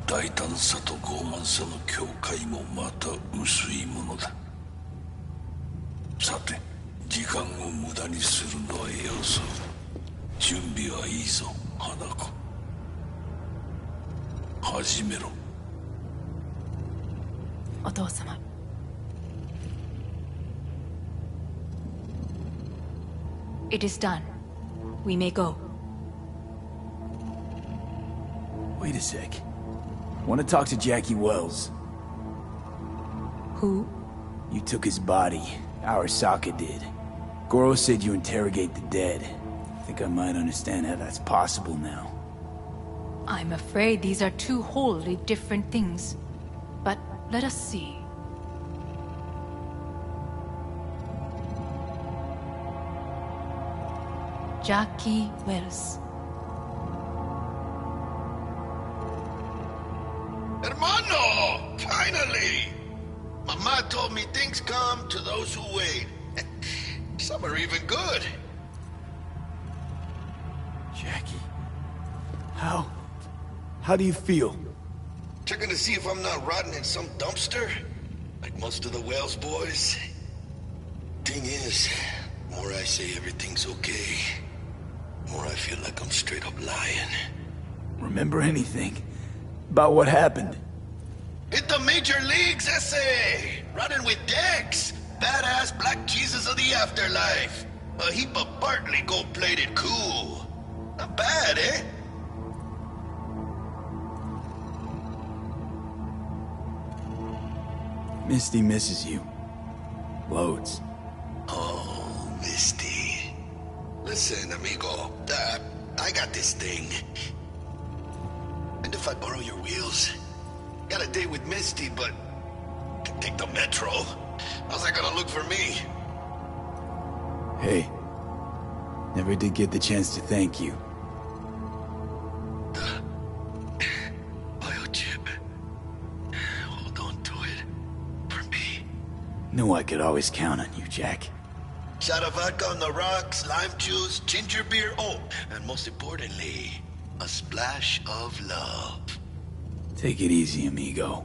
大胆さと傲慢さの境界もまた薄いものだ。さて、時間を無駄にするのはよそう。準備はいいぞ、花子。始めろ。お父様。It is done. We may go. Wait a sec. Want to talk to Jackie Wells. Who? You took his body. Arasaka did. Goro said you interrogate the dead. Think I might understand how that's possible now. I'm afraid these are two wholly different things. But let us see. Jackie Wells. Hermano! Finally! Mama told me things come to those who wait. Some are even good. Jackie. How do you feel? Checking to see if I'm not rotting in some dumpster? Like most of the Wells boys? Thing is, the more I say everything's okay, the more I feel like I'm straight up lying. Remember anything? About what happened? Hit the major leagues, essay! Running with Dex! Badass black Jesus of the afterlife! A heap of Bartley gold-plated cool. Not bad, eh? Misty misses you. Loads. Oh, Misty. Listen, amigo. I got this thing. And if I borrow your wheels? Got a date with Misty, but can take the metro. How's that gonna look for me? Hey. Never did get the chance to thank you. Biochip. Hold on to it. For me. Knew I could always count on you, Jack. Shot of vodka on the rocks, lime juice, ginger beer, oh, and most importantly, a splash of love. Take it easy, amigo.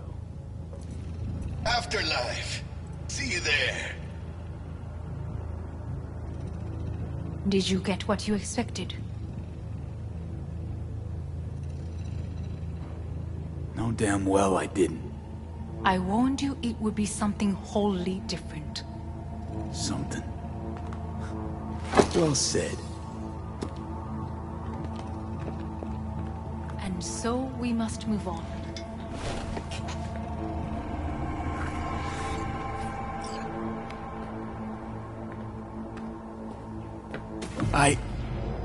Afterlife. See you there. Did you get what you expected? No damn well I didn't. I warned you it would be something wholly different. Something. Well said. And so we must move on.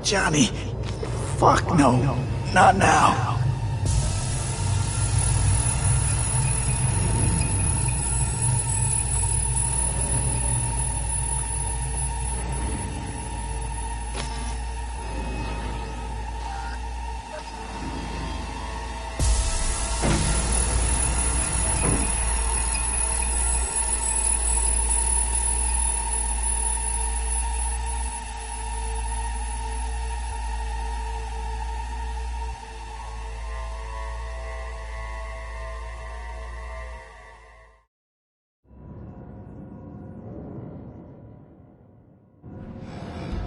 Johnny. Fuck no. Not now.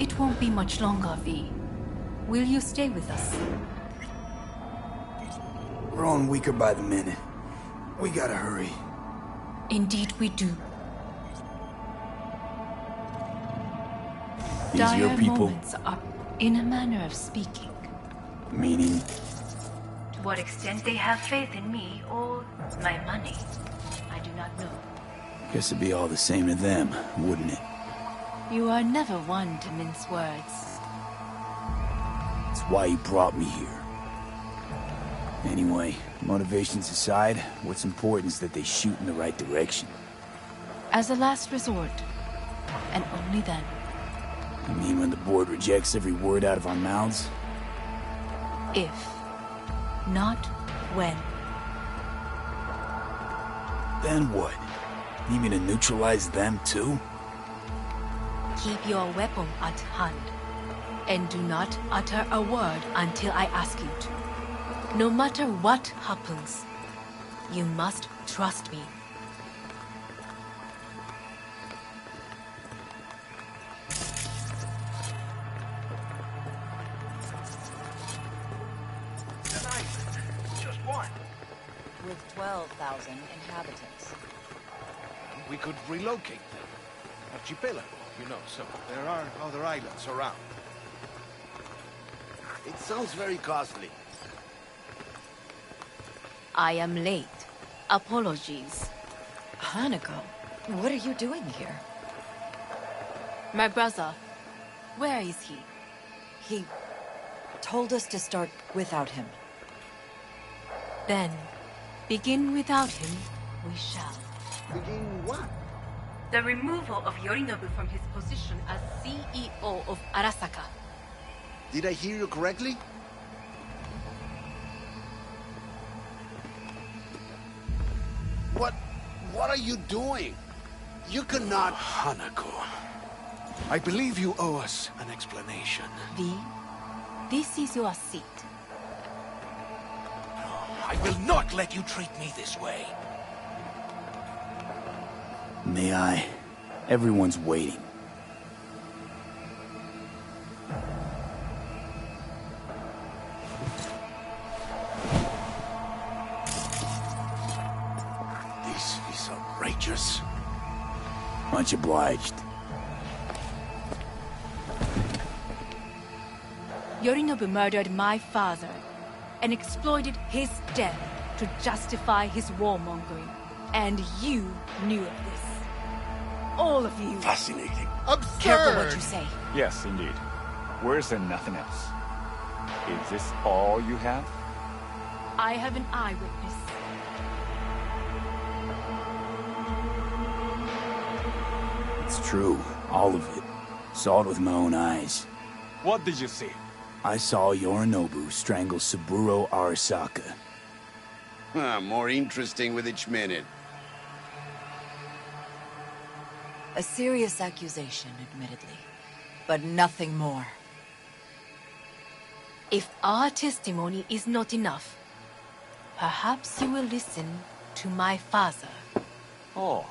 It won't be much longer, V. Will you stay with us? We're on weaker by the minute. We gotta hurry. Indeed we do. These your Dire people? moments are, in a manner of speaking. Meaning? To what extent they have faith in me or my money, I do not know. Guess it'd be all the same to them, wouldn't it? You are never one to mince words. That's why you brought me here. Anyway, motivations aside, what's important is that they shoot in the right direction. As a last resort, and only then. You mean when the board rejects every word out of our mouths? If, not when. Then what? Need me to neutralize them too? Keep your weapon at hand, and do not utter a word until I ask you to. No matter what happens, you must trust me. An island. Just one. With 12,000 inhabitants. We could relocate them. Archipelago, you know, so there are other islands around. It sounds very costly. I am late. Apologies. Hanako, what are you doing here? My brother, where is he? He told us to start without him. Then, begin without him, we shall. Begin what? The removal of Yorinobu from his position as CEO of Arasaka. Did I hear you correctly? What are you doing? You cannot... Hanako, I believe you owe us an explanation. This is your seat. I will not let you treat me this way. May I? Everyone's waiting. This is outrageous. Much obliged. Yorinobu murdered my father and exploited his death to justify his warmongering. And you knew of this. All of you. Fascinating. Absurd! Careful what you say. Yes, indeed. Where's there nothing else? Is this all you have? I have an eyewitness. It's true. All of it. Saw it with my own eyes. What did you see? I saw Yorinobu strangle Saburo Arasaka. More interesting with each minute. A serious accusation, admittedly. But nothing more. If our testimony is not enough, perhaps you will listen to my father. Oh.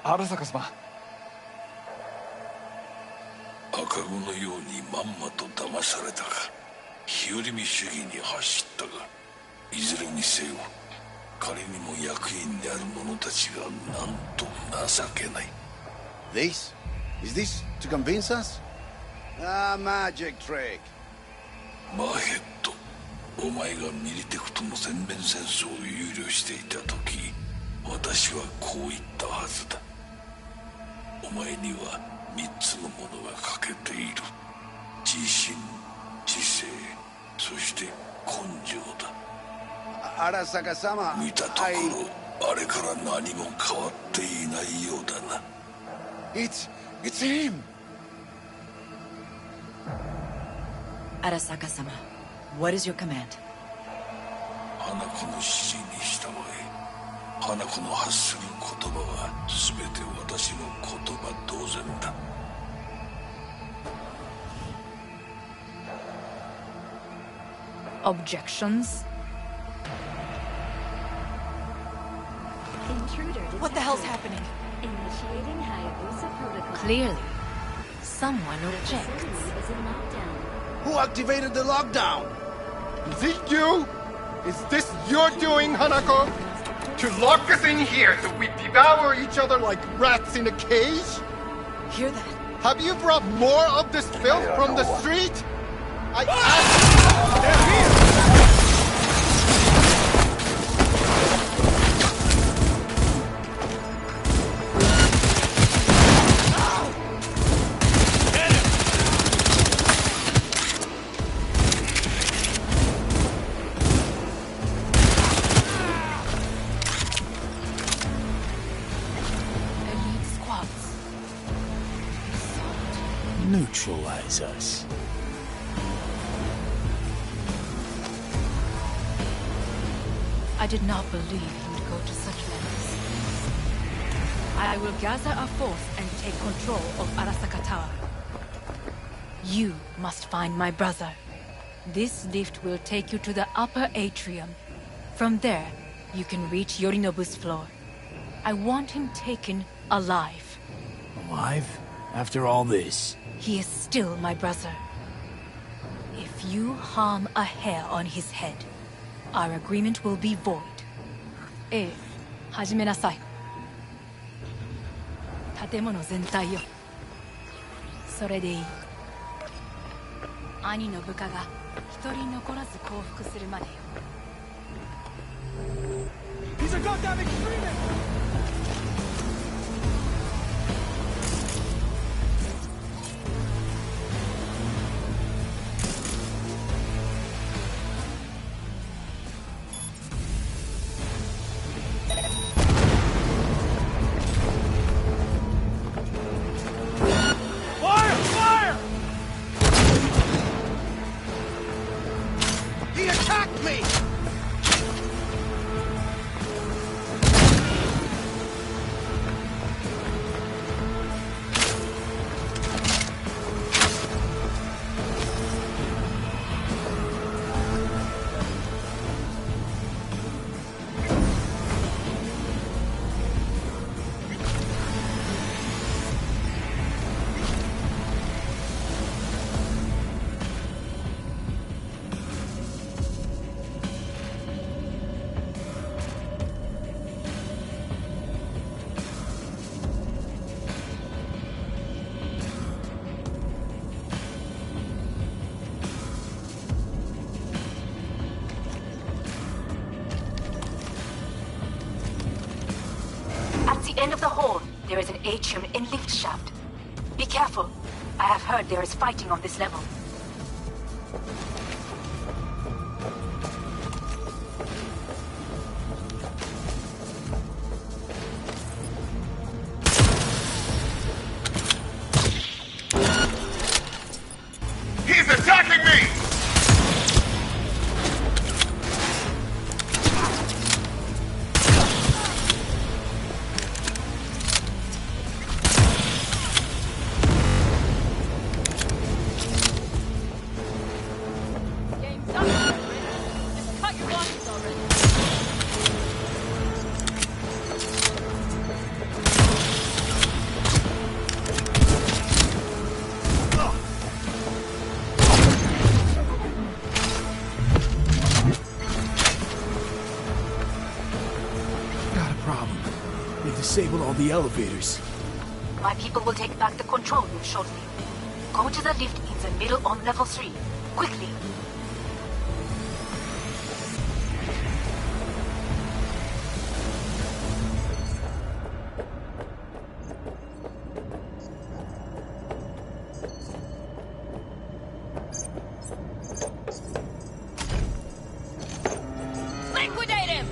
Arasaka様。赤子のようにまんまと騙されたか、日和見主義に走ったが、いずれにせよ、仮にも役員である者たちがなんと情けない。This? Is this to convince us? Ah, magic trick. マーヘッド、お前がミリテクとの全面戦争を憂慮していた時、私はこう言ったはずだ。お前には3つのものが欠けている。自信、知性、そして根性だ。Arasaka様、見たところ、あれから何も変わっていないようだな。It's him! Arasaka-sama, what is your command? 花子の指示に従え。花子の発する言葉は全て私の言葉同然だ。Objections? What the hell's happening? Initiating Hayabusa protocol. Clearly, someone objects. Who activated the lockdown? Is it you? Is this your doing, Hanako? To lock us in here so we devour each other like rats in a cage? Hear that? Have you brought more of this filth from the street? I asked... They're here! Neutralize us. I did not believe you would go to such lengths. I will gather a force and take control of Arasaka Tower. You must find my brother. This lift will take you to the upper atrium. From there, you can reach Yorinobu's floor. I want him taken alive. Alive? After all this? He is still my brother. If you harm a hair on his head, our agreement will be void. 始めなさい。建物全体よ。それでいい。兄の部下が一人残らず降伏するまでよ。He's a goddamn extremist! End of the hall, there is an atrium in lift shaft. Be careful. I have heard there is fighting on this level. He's attacking me! Disable all the elevators. My people will take back the control room shortly. Go to the lift in the middle on level 3. Quickly. Liquidate him!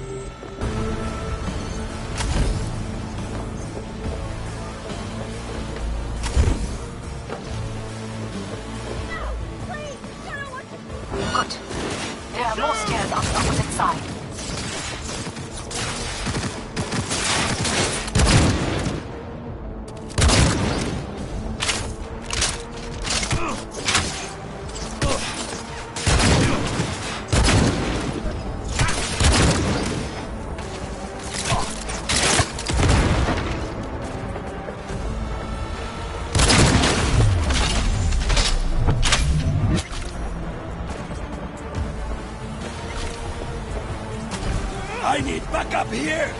Up here!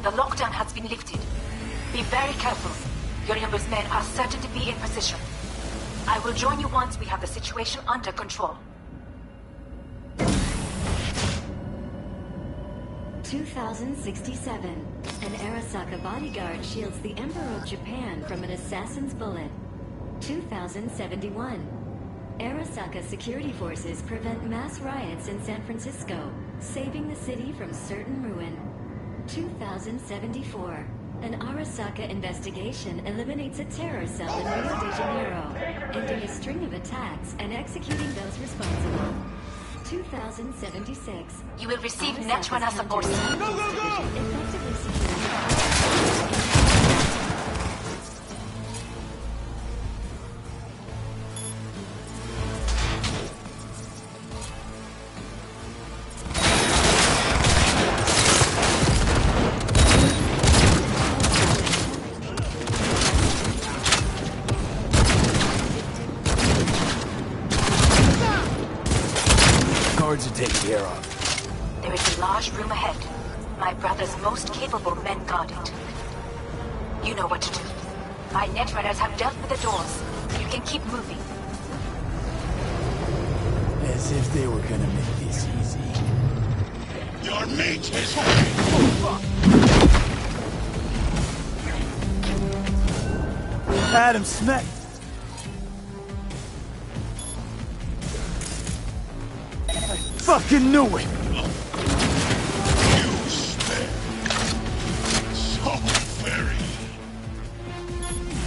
The lockdown has been lifted. Be very careful. Yorinobu's men are certain to be in position. I will join you once we have the situation under control. 2067. An Arasaka bodyguard shields the Emperor of Japan from an assassin's bullet. 2071. Arasaka security forces prevent mass riots in San Francisco, saving the city from certain ruin. 2074. An Arasaka investigation eliminates a terror cell in Rio de Janeiro, ending a string of attacks and executing those responsible. 2076. You will receive Netrunner support. Effectively securing Guards are taken care of. There is a large room ahead. My brother's most capable men guard it. You know what to do. My Netrunners have dealt with the doors. You can keep moving. As if they were gonna make this easy. Your mate is Adam Smith! I fucking knew it! You spare. So very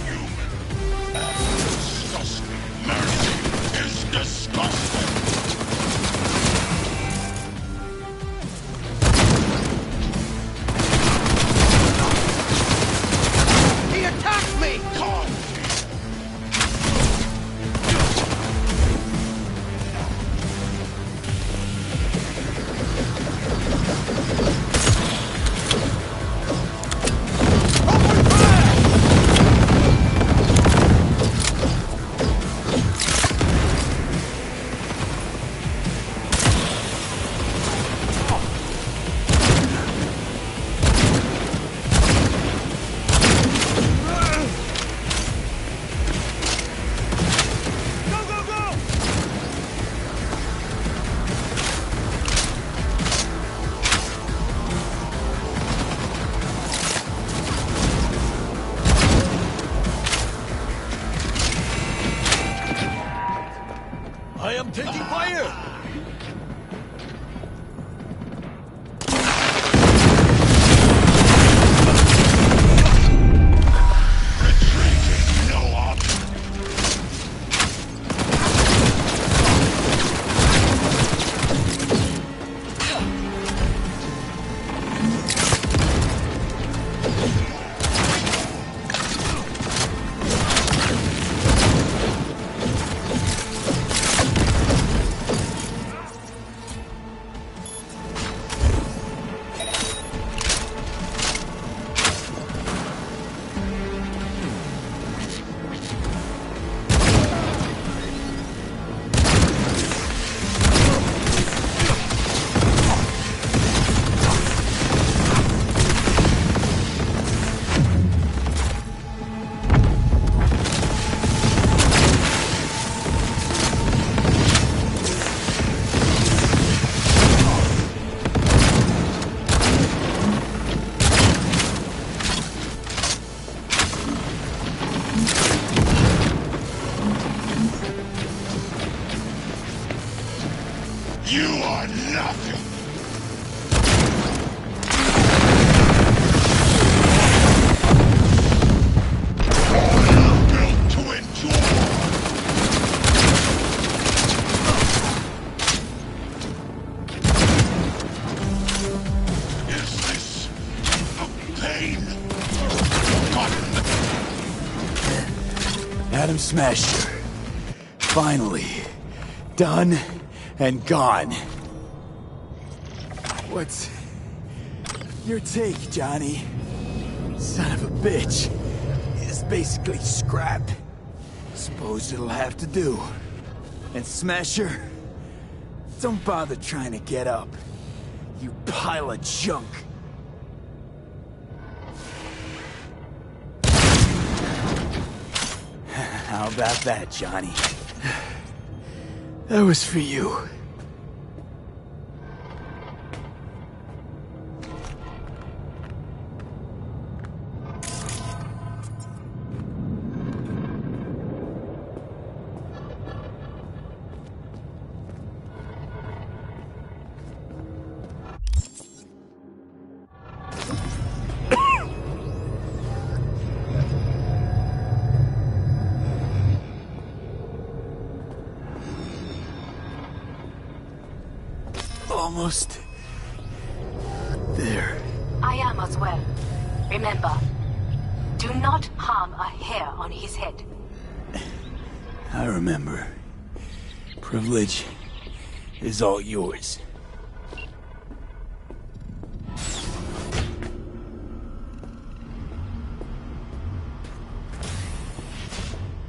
human. And disgusting. Mercy is disgusting. He attacked me! Come. I'm Smasher. Finally. Done and gone. What's your take, Johnny? Son of a bitch. It's basically scrap. Suppose it'll have to do. And Smasher, don't bother trying to get up. You pile of junk. How about that, Johnny? That was for you. Almost there. I am as well. Remember, do not harm a hair on his head. I remember. Privilege is all yours.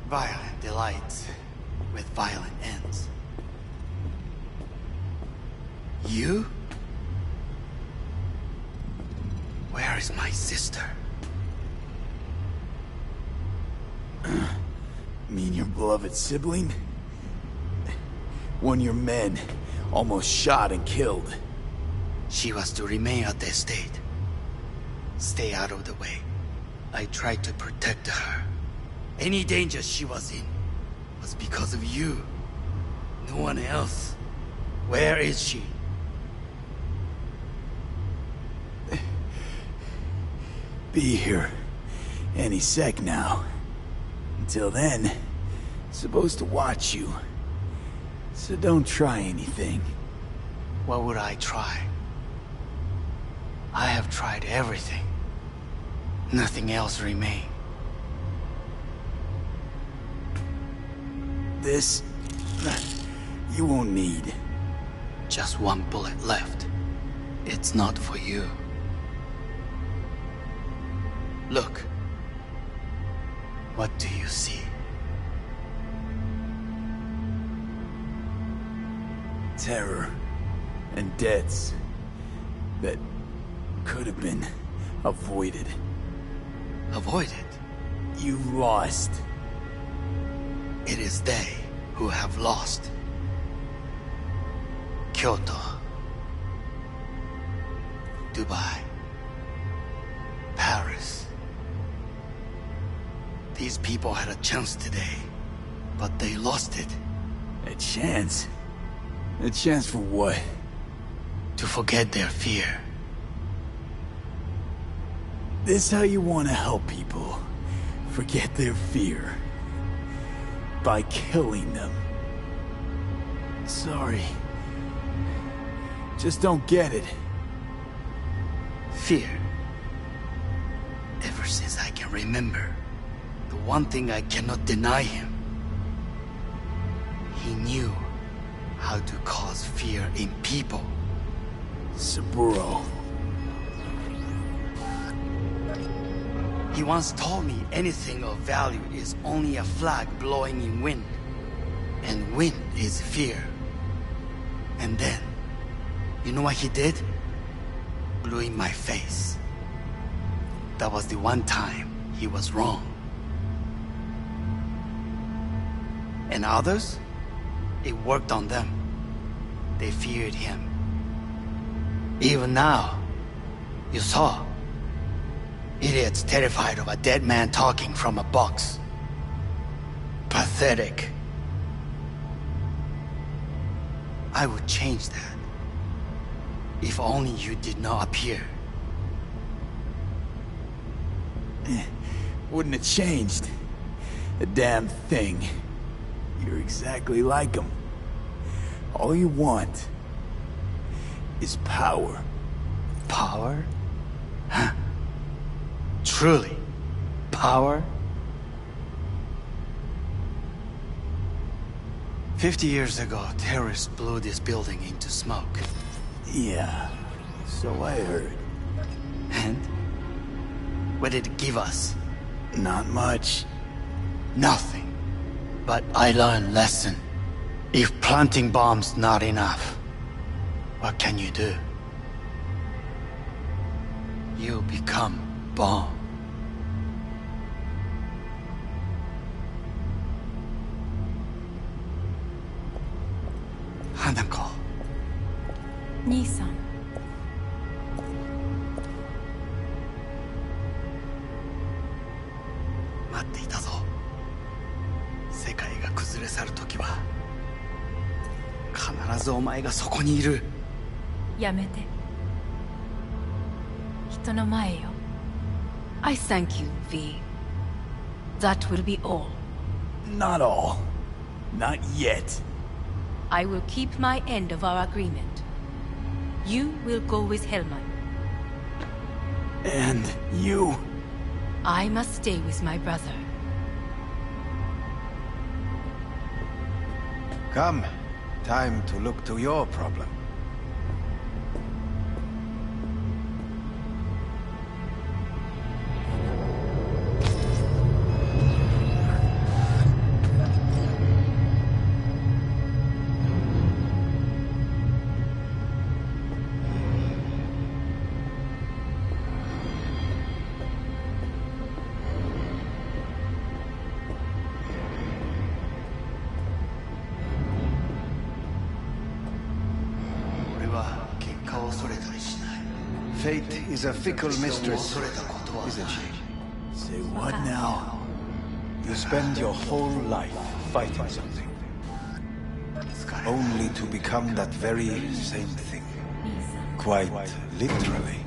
Violent delights with violent ends. You? Where is my sister? Mean your beloved sibling? One your men almost shot and killed. She was to remain at the estate. Stay out of the way. I tried to protect her. Any danger she was in was because of you. No one else. Where is she? Be here any sec now. Until then, supposed to watch you. So don't try anything. What would I try? I have tried everything. Nothing else remains. This... you won't need. Just one bullet left. It's not for you. Look. What do you see? Terror and deaths that could have been avoided. Avoided? You've lost. It is they who have lost. Kyoto. Dubai. Paris. These people had a chance today, but they lost it. A chance? A chance for what? To forget their fear. This how you want to help people forget their fear? By killing them. Sorry. Just don't get it. Fear. Ever since I can remember, the one thing I cannot deny him. He knew how to cause fear in people. Saburo. He once told me anything of value is only a flag blowing in wind. And wind is fear. And then, you know what he did? Blew in my face. That was the one time he was wrong. And others? It worked on them. They feared him. Even now, you saw. Idiots terrified of a dead man talking from a box. Pathetic. I would change that. If only you did not appear. Wouldn't have changed a damn thing. You're exactly like him. All you want is power. Power? Huh. Truly, power? 50 years ago, terrorists blew this building into smoke. Yeah, so I heard. And? What did it give us? Not much. Nothing. But I learned lesson. If planting bombs not enough, what can you do? You become bomb. Hanako. 兄さん。待っていたぞ。世界が崩れ去る時は必ずお前がそこにいる。やめて。人の前よ。I thank you, V. That will be all. Not all. Not yet. I will keep my end of our agreement. You will go with Hellman. And you? I must stay with my brother. Come. Time to look to your problem. Fate is a fickle mistress, isn't she? Say what now? You spend your whole life fighting something, only to become that very same thing. Quite literally.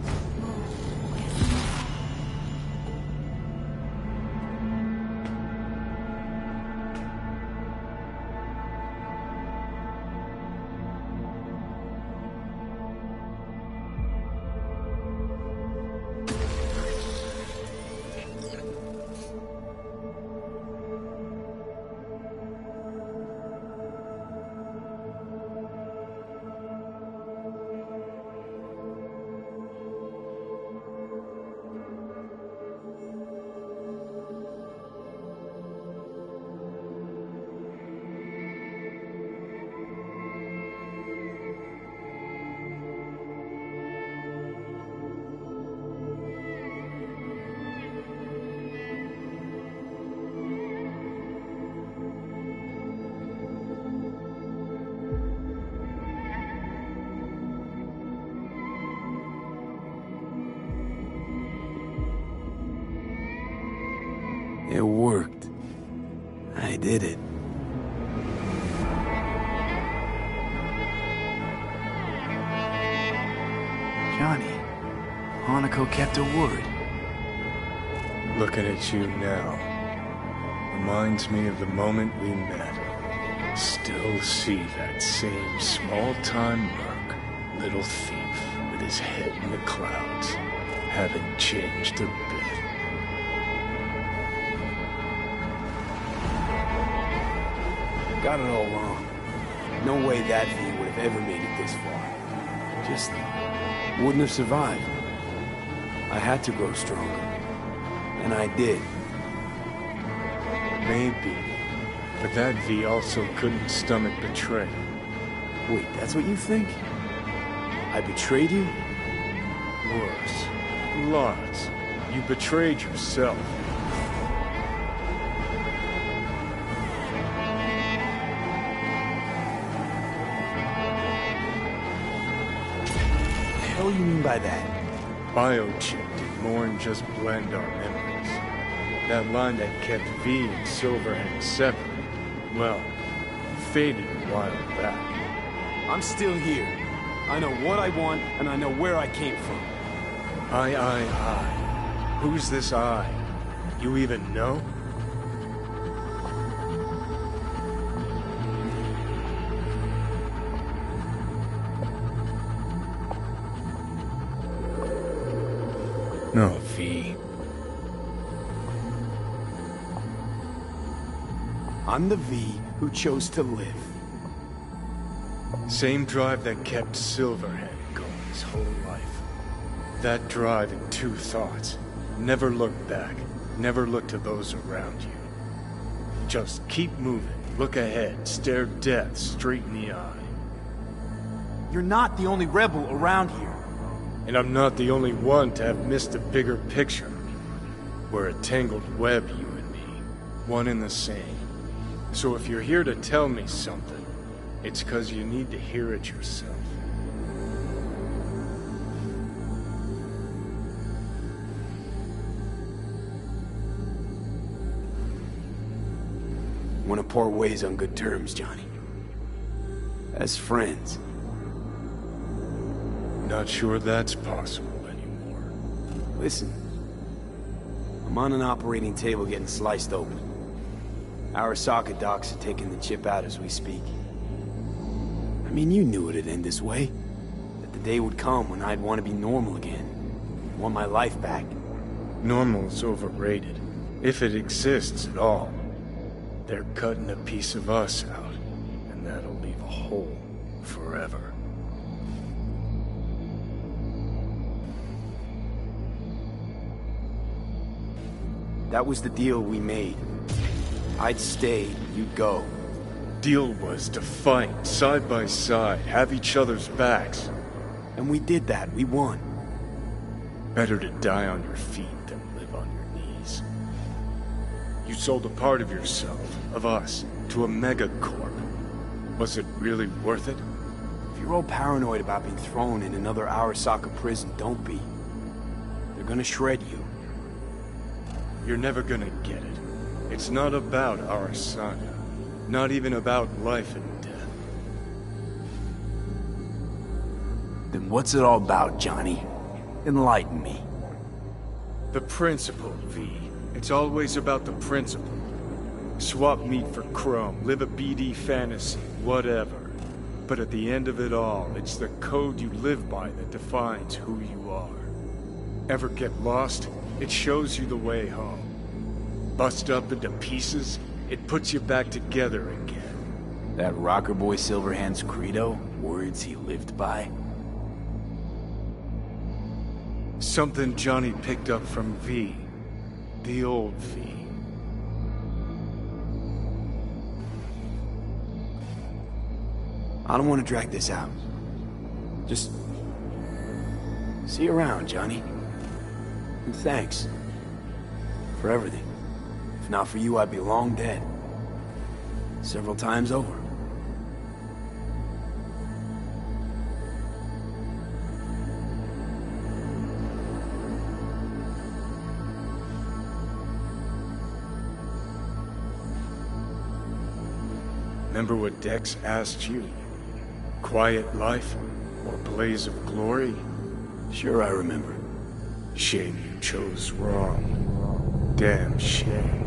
It worked. I did it. Johnny, Hanako kept her word. Looking at you now reminds me of the moment we met. Still see that same small-time merc, little thief with his head in the clouds, haven't changed a bit. Got it all wrong. No way that V would have ever made it this far. Just wouldn't have survived. I had to grow stronger. And I did. Maybe. But that V also couldn't stomach betrayal. Wait, that's what you think? I betrayed you? Worse. Lots. You betrayed yourself. What do you mean by that? Biochip did more than just blend our memories. That line that kept V and Silverhand separate, well, faded a while back. I'm still here. I know what I want, and I know where I came from. I. Who's this I? You even know? No, V. I'm the V who chose to live. Same drive that kept Silverhand going his whole life. That drive and two thoughts. Never look back. Never look to those around you. Just keep moving. Look ahead. Stare death straight in the eye. You're not the only rebel around here. And I'm not the only one to have missed the bigger picture. We're a tangled web, you and me. One and the same. So if you're here to tell me something, it's 'cause you need to hear it yourself. Want to part ways on good terms, Johnny. As friends. Not sure that's possible anymore. Listen. I'm on an operating table getting sliced open. Arasaka docs are taking the chip out as we speak. I mean, you knew it'd end this way. That the day would come when I'd want to be normal again. Want my life back. Normal's overrated. If it exists at all. They're cutting a piece of us out, and that'll leave a hole forever. That was the deal we made. I'd stay, you'd go. Deal was to fight, side by side, have each other's backs. And we did that, we won. Better to die on your feet than live on your knees. You sold a part of yourself, of us, to a megacorp. Was it really worth it? If you're all paranoid about being thrown in another Arasaka prison, don't be. They're gonna shred you. You're never gonna get it. It's not about Arasaka. Not even about life and death. Then what's it all about, Johnny? Enlighten me. The principle, V. It's always about the principle. Swap meat for chrome, live a BD fantasy, whatever. But at the end of it all, it's the code you live by that defines who you are. Ever get lost? It shows you the way home. Bust up into pieces, it puts you back together again. That rocker boy Silverhand's credo? Words he lived by? Something Johnny picked up from V. The old V. I don't want to drag this out. Just... see you around, Johnny. And thanks. For everything. If not for you, I'd be long dead. Several times over. Remember what Dex asked you? Quiet life or blaze of glory? Sure I remember. Shame you chose wrong. Damn shame.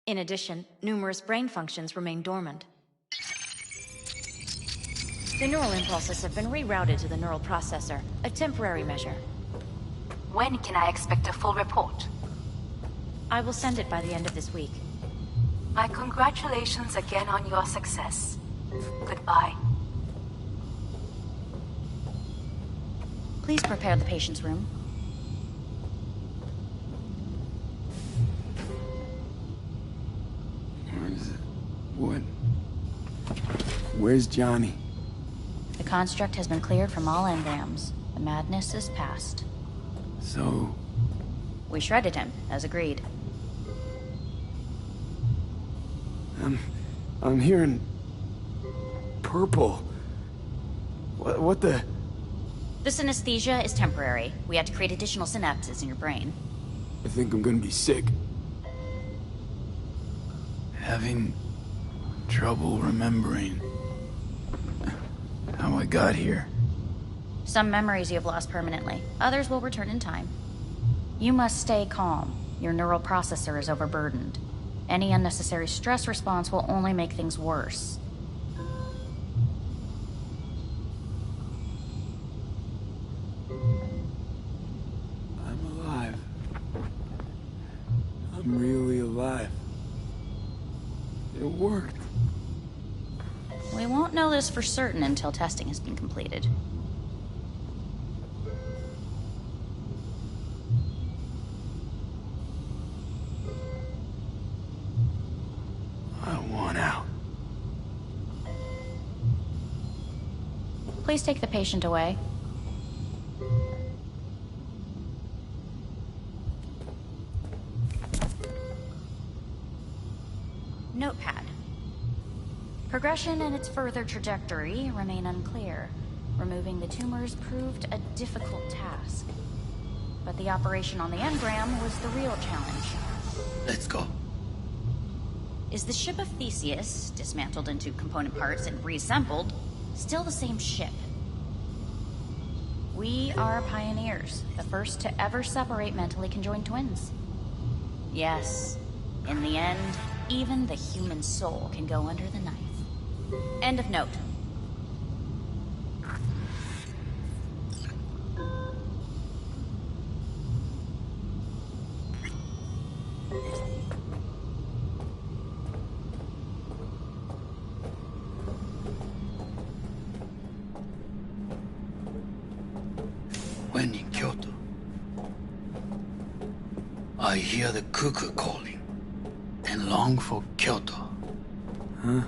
In addition, numerous brain functions remain dormant. The neural impulses have been rerouted to the neural processor, a temporary measure. When can I expect a full report? I will send it by the end of this week. My congratulations again on your success. Goodbye. Please prepare the patient's room. What? Where's Johnny? The construct has been cleared from all engrams. The madness is past. So... we shredded him, as agreed. I'm hearing... purple. What the... The synesthesia is temporary. We had to create additional synapses in your brain. I think I'm gonna be sick. Having trouble remembering how I got here. Some memories you have lost permanently. Others will return in time. You must stay calm. Your neural processor is overburdened. Any unnecessary stress response will only make things worse. I'm alive. I'm really alive. It worked. We won't know this for certain until testing has been completed. I want out. Please take the patient away. Notepad. Progression and its further trajectory remain unclear. Removing the tumors proved a difficult task. But the operation on the engram was the real challenge. Let's go. Is the ship of Theseus, dismantled into component parts and reassembled, still the same ship? We are pioneers, the first to ever separate mentally conjoined twins. Yes, in the end, even the human soul can go under the knife. End of note. When in Kyoto, I hear the cuckoo calling and long for Kyoto. Huh?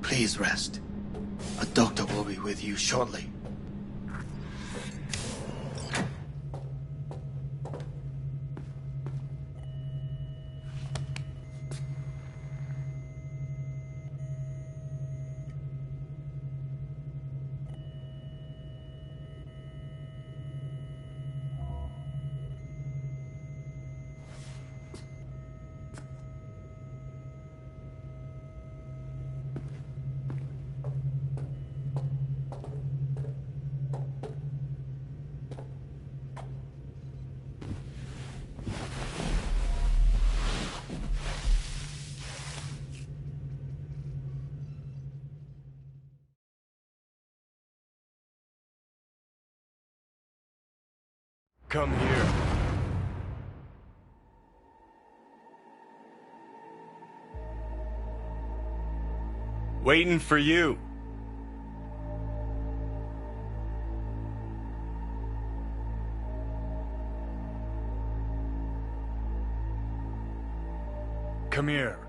Please rest. A doctor will be with you shortly. Come here. Waiting for you. Come here.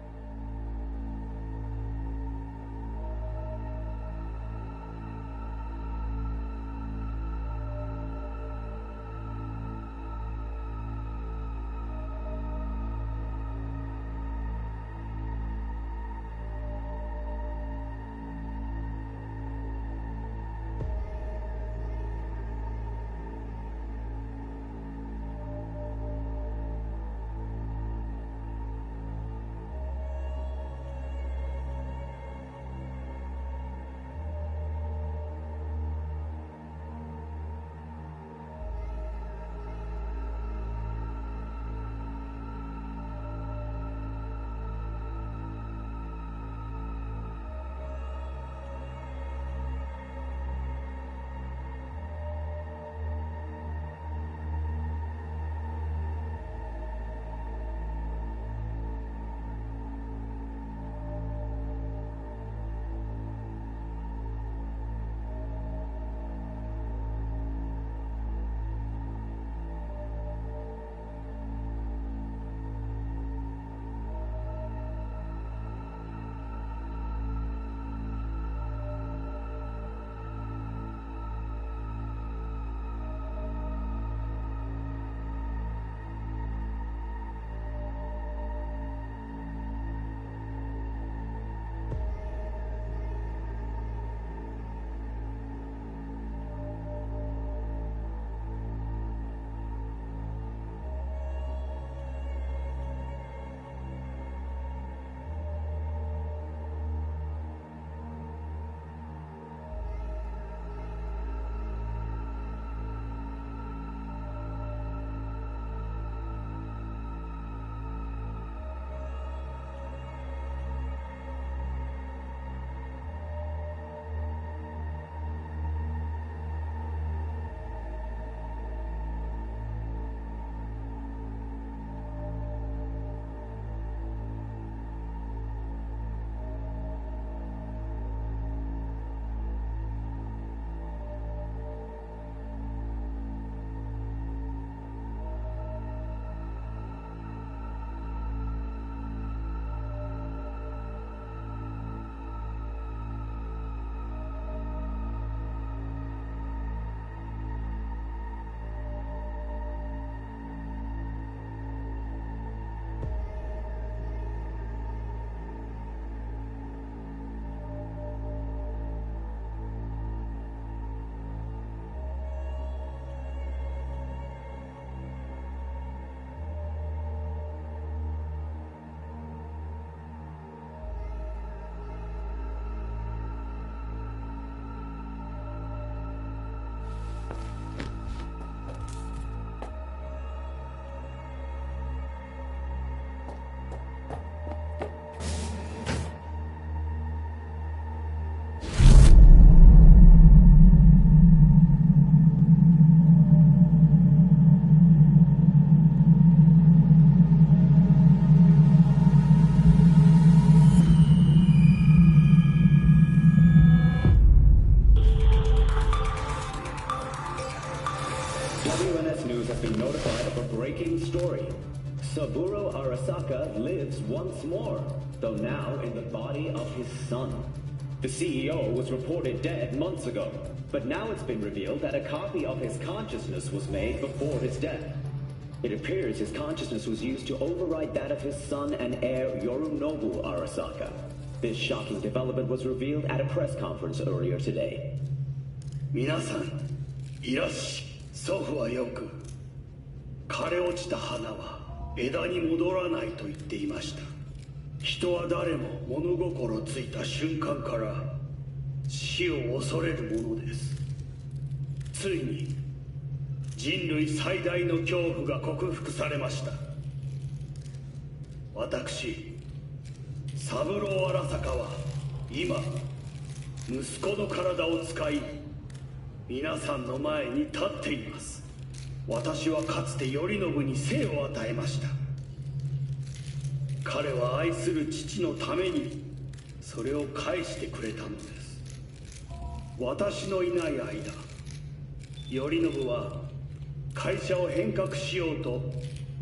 has been notified of a breaking story. Saburo Arasaka lives once more, though now in the body of his son. The CEO was reported dead months ago, but now it's been revealed that a copy of his consciousness was made before his death. It appears his consciousness was used to override that of his son and heir Yorinobu Arasaka. This shocking development was revealed at a press conference earlier today. 皆さん、いらっしゃい。祖父はよく、枯れ落ちた花は枝に戻らないと言っていました。人は誰も物心ついた瞬間から死を恐れるものです。ついに人類最大の恐怖が克服されました。私、三郎荒坂は今息子の体を使い皆さんの前に立っています。私はかつて頼信に生を与えました。彼は愛する父のためにそれを返してくれたのです。私のいない間、頼信は会社を変革しようと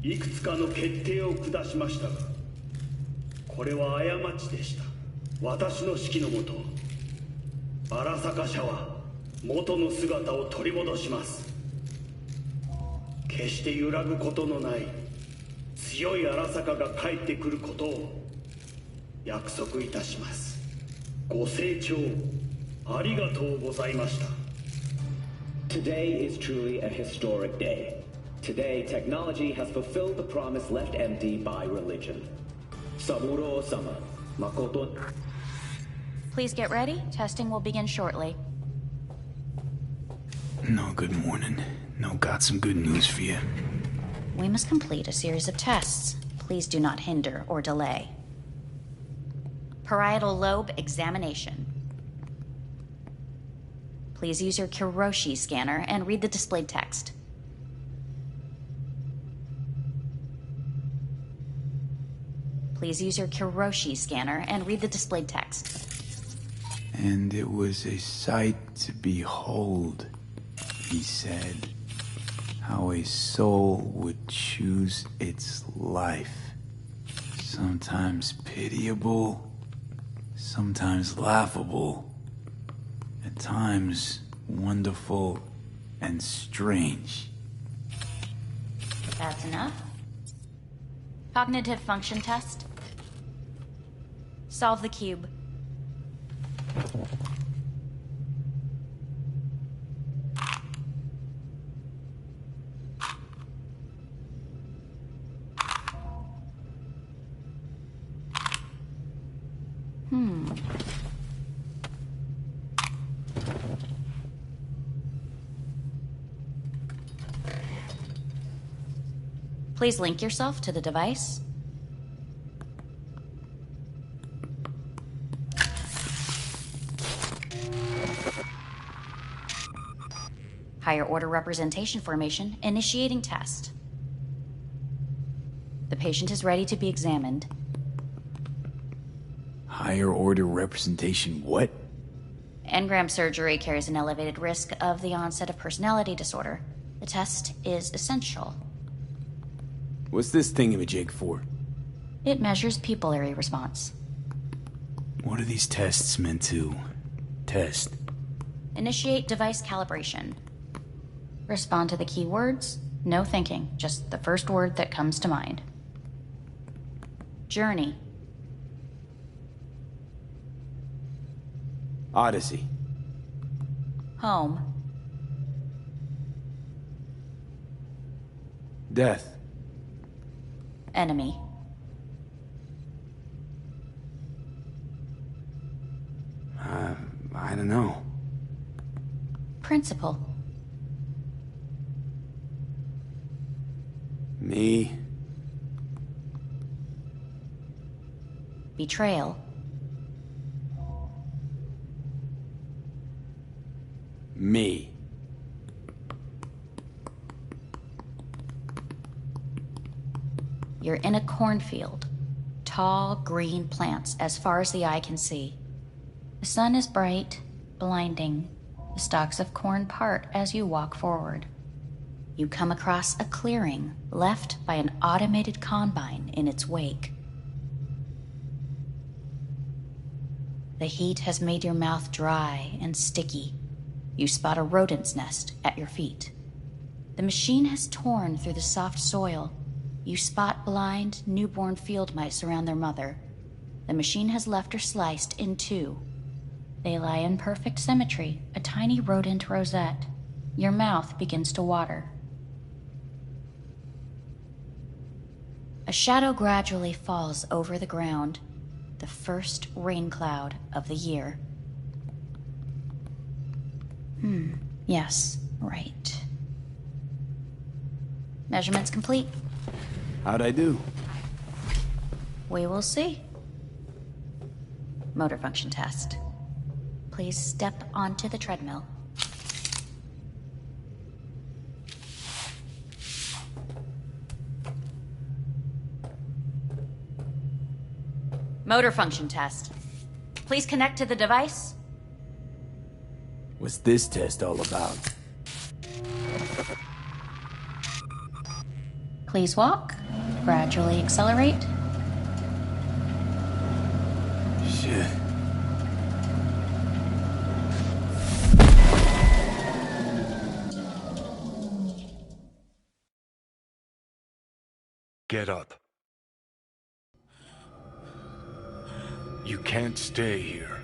いくつかの決定を下しましたが、これは過ちでした。私の指揮のもと、荒坂社は元の姿を取り戻します。決して揺らぐことのない強い荒坂が帰ってくることを約束いたします。ご清聴ありがとうございました。Today is truly a historic day. Today, technology has fulfilled the promise left empty by religion. Saburo-sama, Makoto. Please get ready. Testing will begin shortly. No, good morning. No, got some good news for you. We must complete a series of tests. Please do not hinder or delay. Parietal lobe examination. Please use your Kiroshi scanner and read the displayed text. Please use your Kiroshi scanner and read the displayed text. And it was a sight to behold, he said, how a soul would choose its life. Sometimes pitiable, sometimes laughable, at times wonderful and strange. That's enough. Cognitive function test. Solve the cube. Please link yourself to the device. Higher order representation formation, initiating test. The patient is ready to be examined. Higher order representation what? Engram surgery carries an elevated risk of the onset of personality disorder. The test is essential. What's this thingamajig for? It measures pupillary response. What are these tests meant to test? Initiate device calibration. Respond to the keywords. No thinking, just the first word that comes to mind. Journey. Odyssey. Home. Death. Enemy. I don't know. Principal. Me. Betrayal. Me. You're in a cornfield. Tall, green plants as far as the eye can see. The sun is bright, blinding. The stalks of corn part as you walk forward. You come across a clearing left by an automated combine in its wake. The heat has made your mouth dry and sticky. You spot a rodent's nest at your feet. The machine has torn through the soft soil. You spot blind, newborn field mice around their mother. The machine has left her sliced in two. They lie in perfect symmetry, a tiny rodent rosette. Your mouth begins to water. A shadow gradually falls over the ground, the first rain cloud of the year. Yes, right. Measurements complete. How'd I do? We will see. Motor function test. Please step onto the treadmill. Motor function test. Please connect to the device. What's this test all about? Please walk. Gradually accelerate. Shit. Get up. You can't stay here.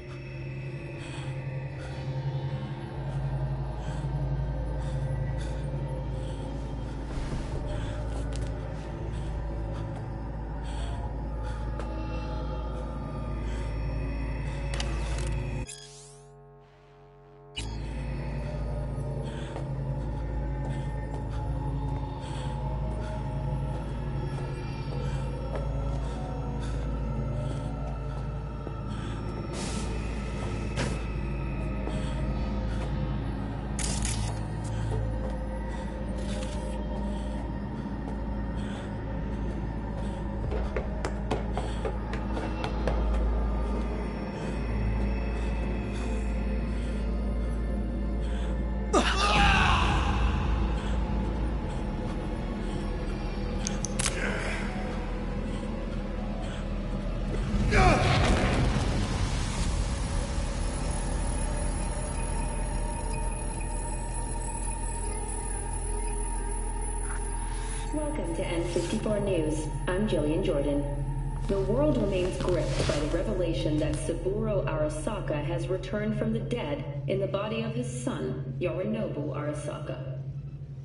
Welcome to N54 News. I'm Jillian Jordan. The world remains gripped by the revelation that Saburo Arasaka has returned from the dead in the body of his son, Yorinobu Arasaka.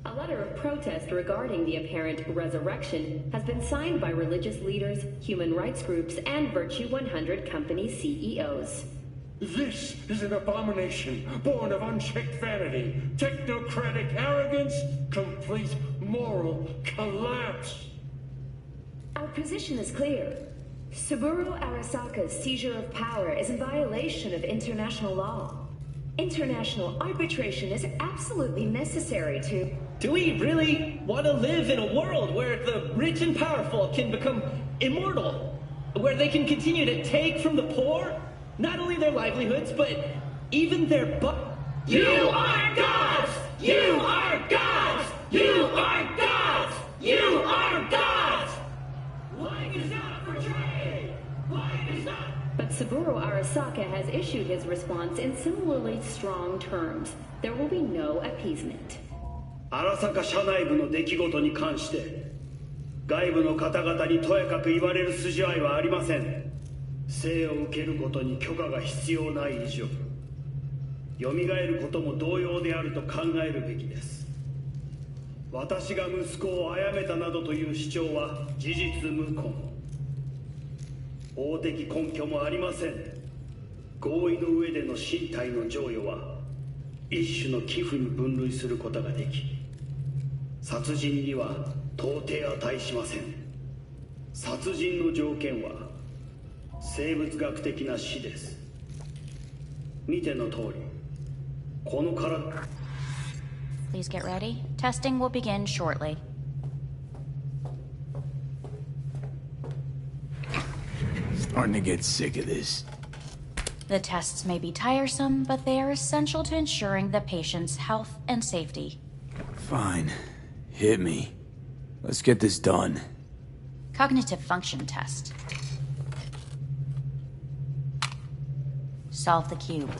A letter of protest regarding the apparent resurrection has been signed by religious leaders, human rights groups, and Virtue 100 company CEOs. This is an abomination born of unchecked vanity, technocratic arrogance, complete moral collapse. Our position is clear. Saburo Arasaka's seizure of power is in violation of international law. International arbitration is absolutely necessary to... Do we really want to live in a world where the rich and powerful can become immortal? Where they can continue to take from the poor? Not only their livelihoods, but even their You are gods! You are gods! You are gods! You are gods! Life is not portrayed! Life is not... But Saburo Arasaka has issued his response in similarly strong terms. There will be no appeasement. 荒坂社内部の出来事に関して外部の方々にとやかく言われる筋合いはありません。生を受けることに許可が必要ない以上蘇ることも同様であると考えるべきです。私が息子を殺めたなどという主張は事実無根。法的根拠もありません。合意の上での身体の贈与は一種の寄付に分類することができ、殺人には到底値しません。殺人の条件は生物学的な死です。見ての通り、この体。Please get ready. Testing will begin shortly. Starting to get sick of this. The tests may be tiresome, but they are essential to ensuring the patient's health and safety. Fine. Hit me. Let's get this done. Cognitive function test. Solve the cube.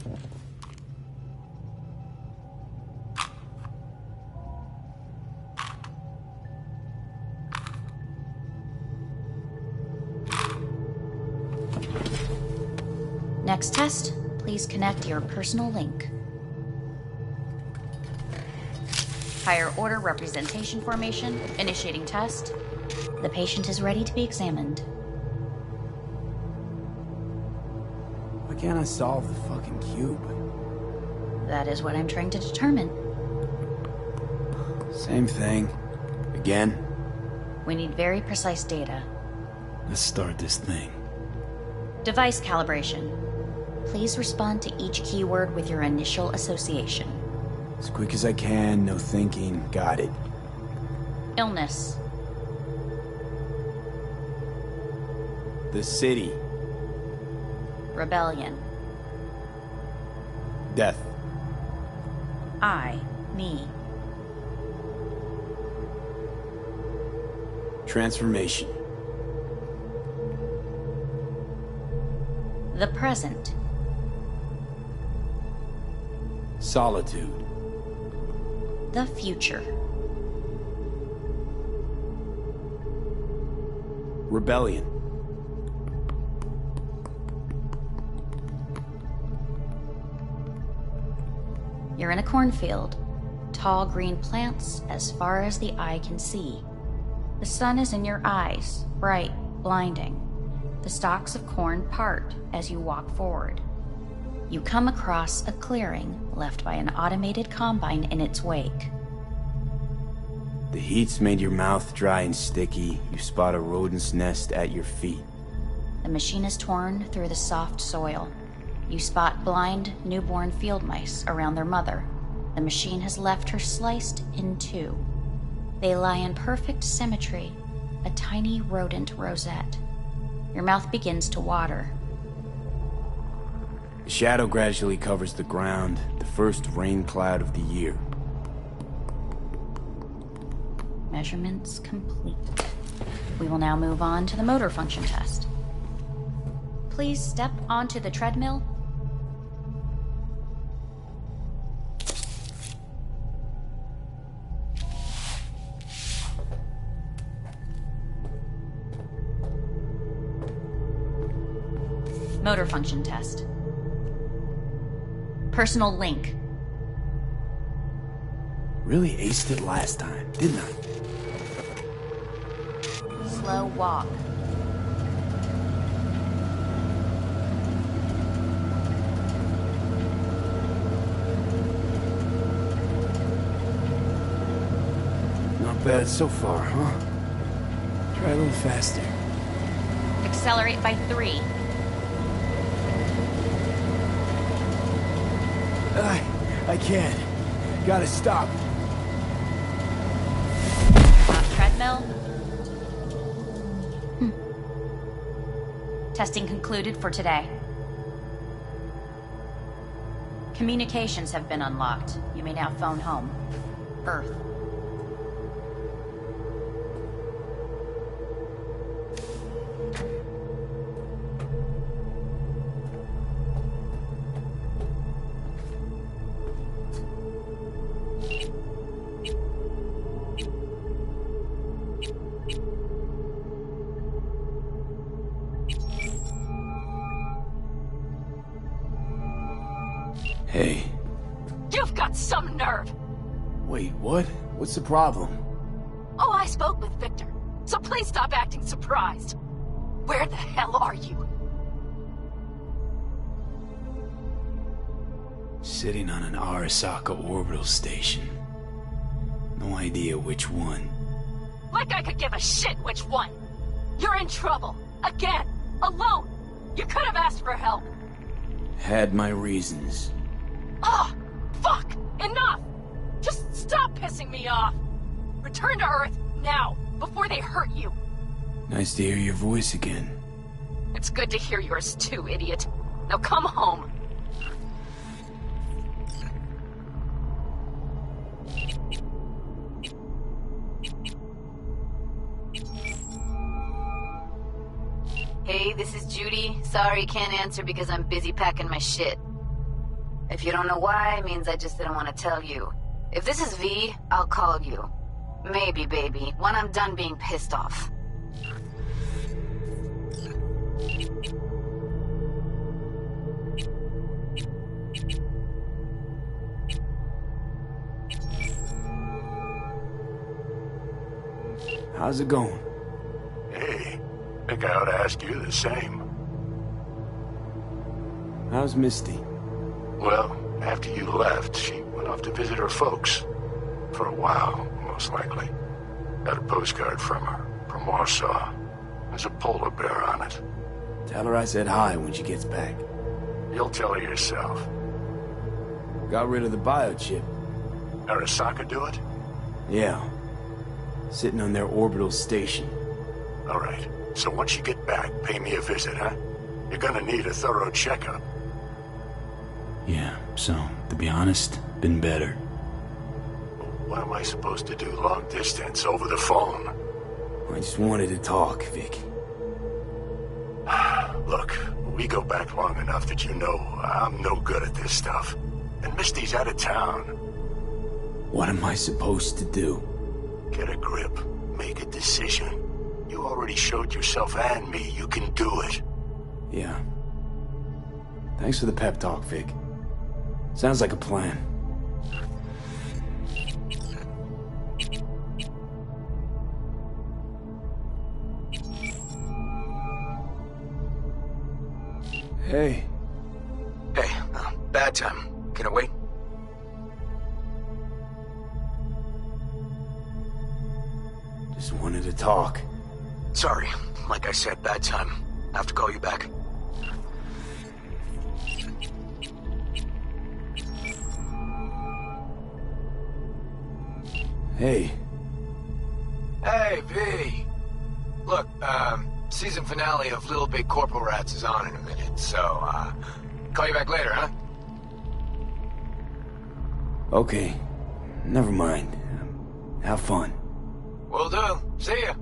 Next test, please connect your personal link. Higher order representation formation, initiating test. The patient is ready to be examined. Why can't I solve the fucking cube? That is what I'm trying to determine. Same thing. Again? We need very precise data. Let's start this thing. Device calibration. Please respond to each keyword with your initial association. As quick as I can, no thinking. Got it. Illness. The city. Rebellion. Death. I, me. Transformation. The present. Solitude. The future. Rebellion. You're in a cornfield. Tall green plants as far as the eye can see. The sun is in your eyes, bright, blinding. The stalks of corn part as you walk forward. You come across a clearing left by an automated combine in its wake. The heat's made your mouth dry and sticky. You spot a rodent's nest at your feet. The machine is torn through the soft soil. You spot blind, newborn field mice around their mother. The machine has left her sliced in two. They lie in perfect symmetry, a tiny rodent rosette. Your mouth begins to water. The shadow gradually covers the ground, the first rain cloud of the year. Measurements complete. We will now move on to the motor function test. Please step onto the treadmill. Motor function test. Personal link. Really aced it last time, didn't I? Slow walk. Not bad so far, huh? Try a little faster. Accelerate by 3. I can't. Gotta stop. Off treadmill. Testing concluded for today. Communications have been unlocked. You may now phone home. Earth. Hey. You've got some nerve! Wait, what? What's the problem? Oh, I spoke with Victor, so please stop acting surprised. Where the hell are you? Sitting on an Arasaka orbital station. No idea which one. Like I could give a shit which one! You're in trouble! Again! Alone! You could have asked for help! Had my reasons. Ugh! Fuck! Enough! Just stop pissing me off! Return to Earth, now, before they hurt you! Nice to hear your voice again. It's good to hear yours too, idiot. Now come home! Hey, this is Judy. Sorry, can't answer because I'm busy packing my shit. If you don't know why, it means I just didn't want to tell you. If this is V, I'll call you. Maybe, baby, when I'm done being pissed off. How's it going? Hey, think I ought to ask you the same. How's Misty? Well, after you left, she went off to visit her folks. For a while, most likely. Got a postcard from her, from Warsaw. There's a polar bear on it. Tell her I said hi when she gets back. You'll tell her yourself. Got rid of the biochip. Arasaka do it? Yeah. Sitting on their orbital station. All right. So once you get back, pay me a visit, huh? You're gonna need a thorough checkup. Yeah, so, to be honest, been better. What am I supposed to do long distance over the phone? I just wanted to talk, Vic. Look, we go back long enough that you know I'm no good at this stuff. And Misty's out of town. What am I supposed to do? Get a grip. Make a decision. You already showed yourself and me you can do it. Yeah. Thanks for the pep talk, Vic. Sounds like a plan. Hey. Hey, bad time. Can it wait? Just wanted to talk. Sorry. Like I said, bad time. I have to call you back. Hey. Hey, V. Look, season finale of Little Big Corporal Rats is on in a minute, so, call you back later, huh? Okay. Never mind. Have fun. Will do. See ya.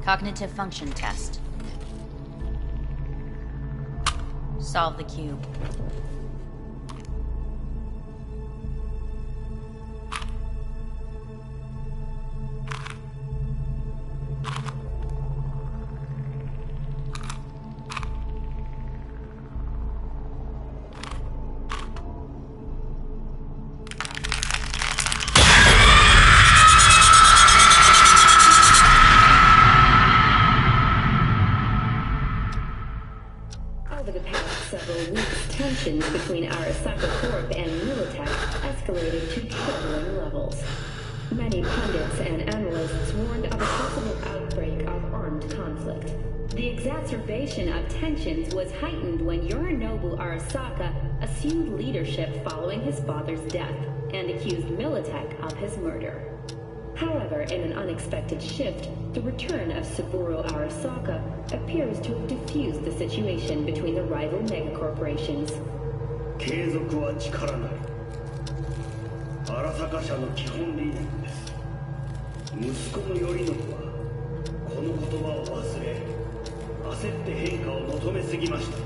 Cognitive function test. Solve the cube. tensions between Arasaka Corp and Militech escalated to troubling levels. Many pundits and analysts warned of a possible outbreak of armed conflict. The exacerbation of tensions was heightened when Yorinobu Arasaka assumed leadership following his father's death and accused Militech of his murder. However, in an unexpected shift, the return of Saburo Arasaka appears to have diffused the situation between the rival megacorporations. 継続は力なり。荒坂社の基本理念です。息子の頼信はこの言葉を忘れ、焦って変化を求めすぎました。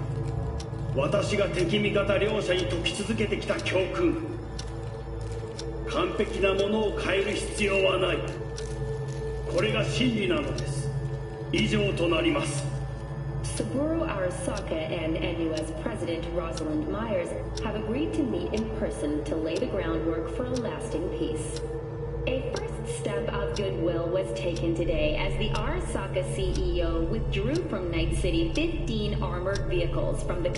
私が敵味方両者に説き続けてきた教訓。完璧なものを変える必要はない。これが真理なのです。以上となります。Saburo Arasaka and NUS President Rosalind Myers have agreed to meet in person to lay the groundwork for a lasting peace. A first step of goodwill was taken today as the Arasaka CEO withdrew from Night City 15 armored vehicles from the...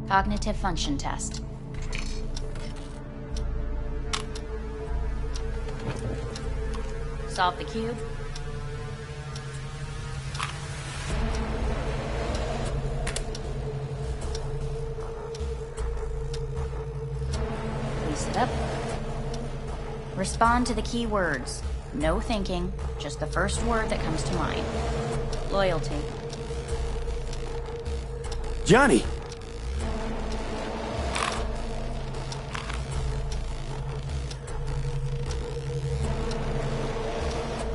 Cognitive function test. Solve the cube. Please sit up. Respond to the key words. No thinking, just the first word that comes to mind. Loyalty. Johnny!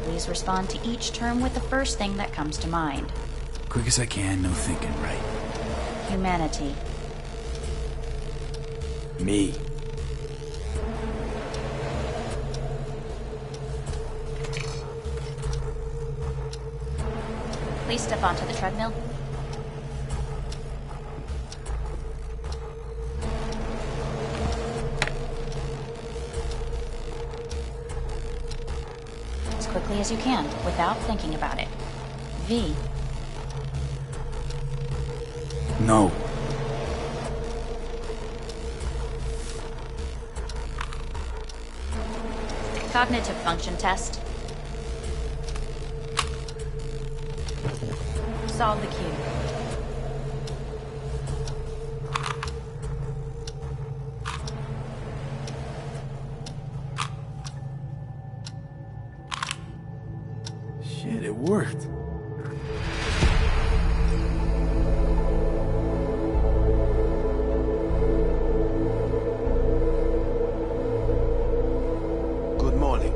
Please respond to each term with the first thing that comes to mind. Quick as I can, no thinking, right? Humanity. Me. Please step onto the treadmill. As quickly as you can, without thinking about it. V. No. Cognitive function test. Solve the cube. Shit, it worked. Good morning.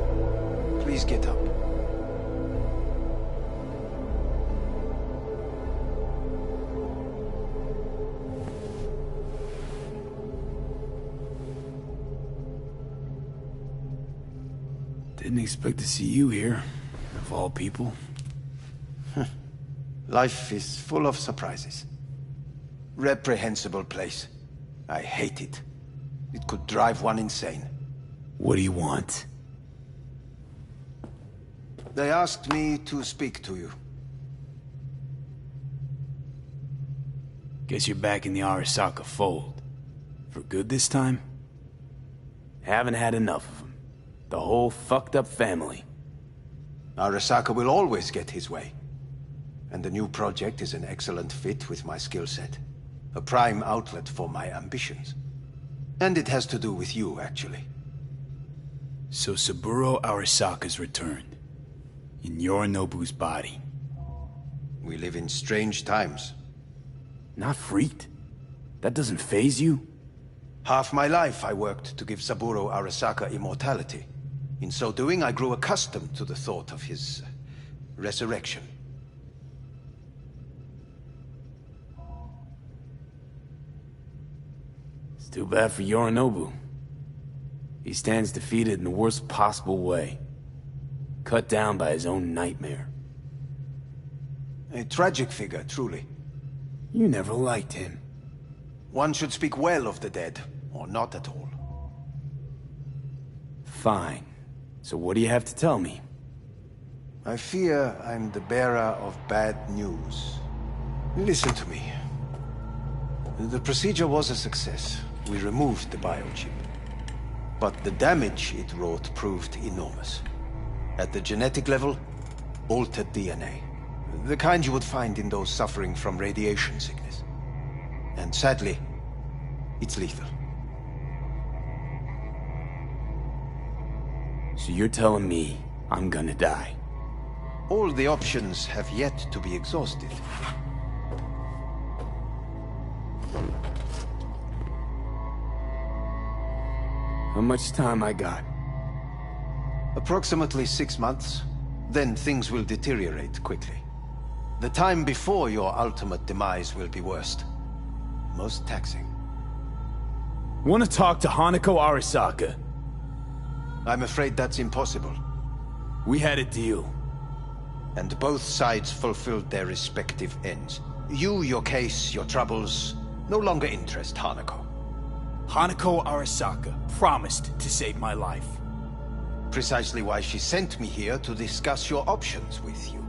Please get up. Didn't expect to see you here, of all people. Life is full of surprises. Reprehensible place. I hate it. It could drive one insane. What do you want? They asked me to speak to you. Guess you're back in the Arasaka fold. For good this time? Haven't had enough of them. The whole fucked up family. Arasaka will always get his way. And the new project is an excellent fit with my skill set. A prime outlet for my ambitions. And it has to do with you, actually. So Saburo Arasaka's returned. In Yorinobu's body. We live in strange times. Not freaked? That doesn't faze you? Half my life I worked to give Saburo Arasaka immortality. In so doing, I grew accustomed to the thought of his resurrection. It's too bad for Yorinobu. He stands defeated in the worst possible way. Cut down by his own nightmare. A tragic figure, truly. You never liked him. One should speak well of the dead, or not at all. Fine. So what do you have to tell me? I fear I'm the bearer of bad news. Listen to me. The procedure was a success. We removed the biochip. But the damage it wrought proved enormous. At the genetic level, altered DNA. The kind you would find in those suffering from radiation sickness. And sadly, it's lethal. So you're telling me I'm gonna die? All the options have yet to be exhausted. How much time I got? Approximately 6 months. Then things will deteriorate quickly. The time before your ultimate demise will be worst. Most taxing. Want to talk to Hanako Arasaka? I'm afraid that's impossible. We had a deal. And both sides fulfilled their respective ends. You, your case, your troubles, no longer interest Hanako. Hanako Arasaka promised to save my life. Precisely why she sent me here to discuss your options with you.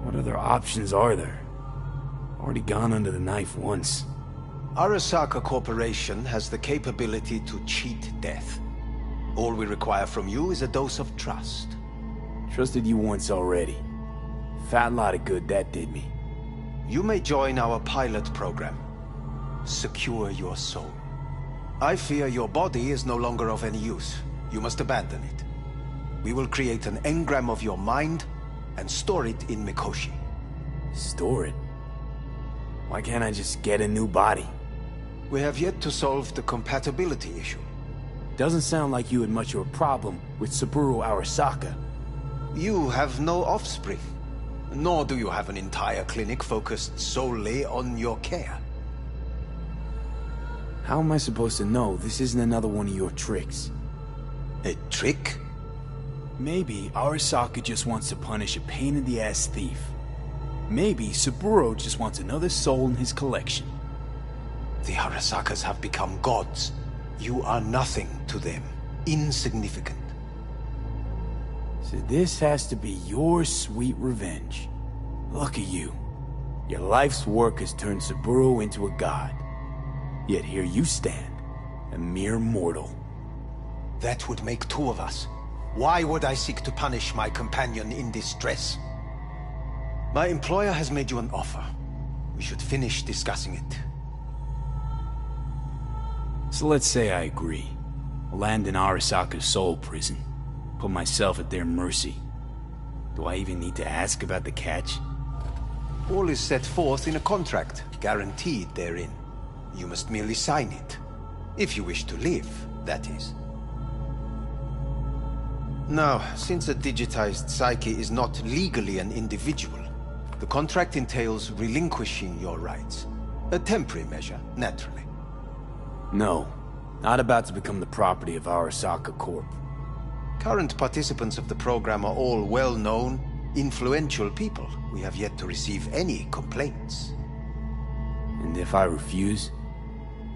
What other options are there? Already gone under the knife once. Arasaka Corporation has the capability to cheat death. All we require from you is a dose of trust. Trusted you once already. Fat lot of good that did me. You may join our pilot program. Secure your soul. I fear your body is no longer of any use. You must abandon it. We will create an engram of your mind and store it in Mikoshi. Store it? Why can't I just get a new body? We have yet to solve the compatibility issue. Doesn't sound like you had much of a problem with Saburo Arasaka. You have no offspring. Nor do you have an entire clinic focused solely on your care. How am I supposed to know this isn't another one of your tricks? A trick? Maybe Arasaka just wants to punish a pain-in-the-ass thief. Maybe Saburo just wants another soul in his collection. The Arasakas have become gods. You are nothing to them. Insignificant. So this has to be your sweet revenge. Look at you. Your life's work has turned Saburo into a god. Yet here you stand, a mere mortal. That would make two of us. Why would I seek to punish my companion in distress? My employer has made you an offer. We should finish discussing it. So let's say I agree. Land in Arasaka's soul prison. Put myself at their mercy. Do I even need to ask about the catch? All is set forth in a contract, guaranteed therein. You must merely sign it. If you wish to live, that is. Now, since a digitized psyche is not legally an individual, the contract entails relinquishing your rights. A temporary measure, naturally. No, not about to become the property of Arasaka Corp. Current participants of the program are all well-known, influential people. We have yet to receive any complaints. And if I refuse?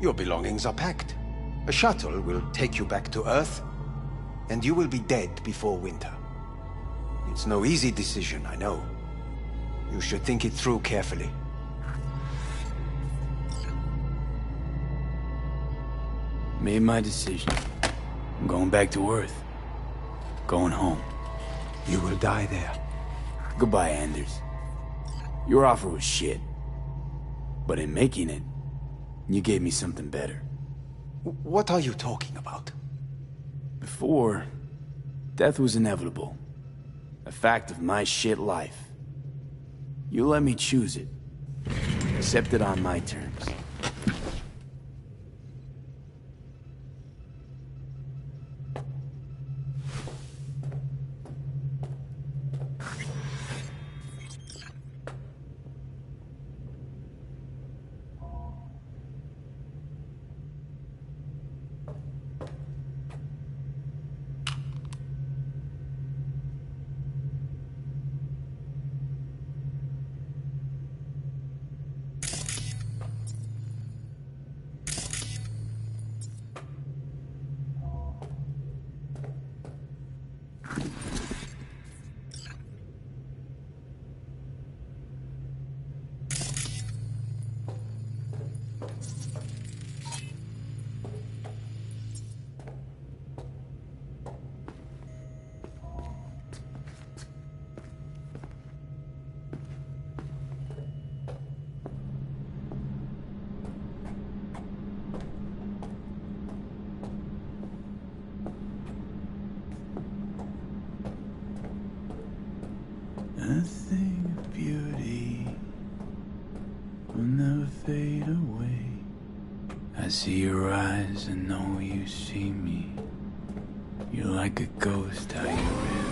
Your belongings are packed. A shuttle will take you back to Earth, and you will be dead before winter. It's no easy decision, I know. You should think it through carefully. Made my decision. I'm going back to Earth. Going home. You will die there. Goodbye, Anders. Your offer was shit. But in making it, you gave me something better. What are you talking about? Before, death was inevitable. A fact of my shit life. You let me choose it. Accept it on my terms. Nothing of beauty will never fade away. I see your eyes and know you see me. You're like a ghost, how you really.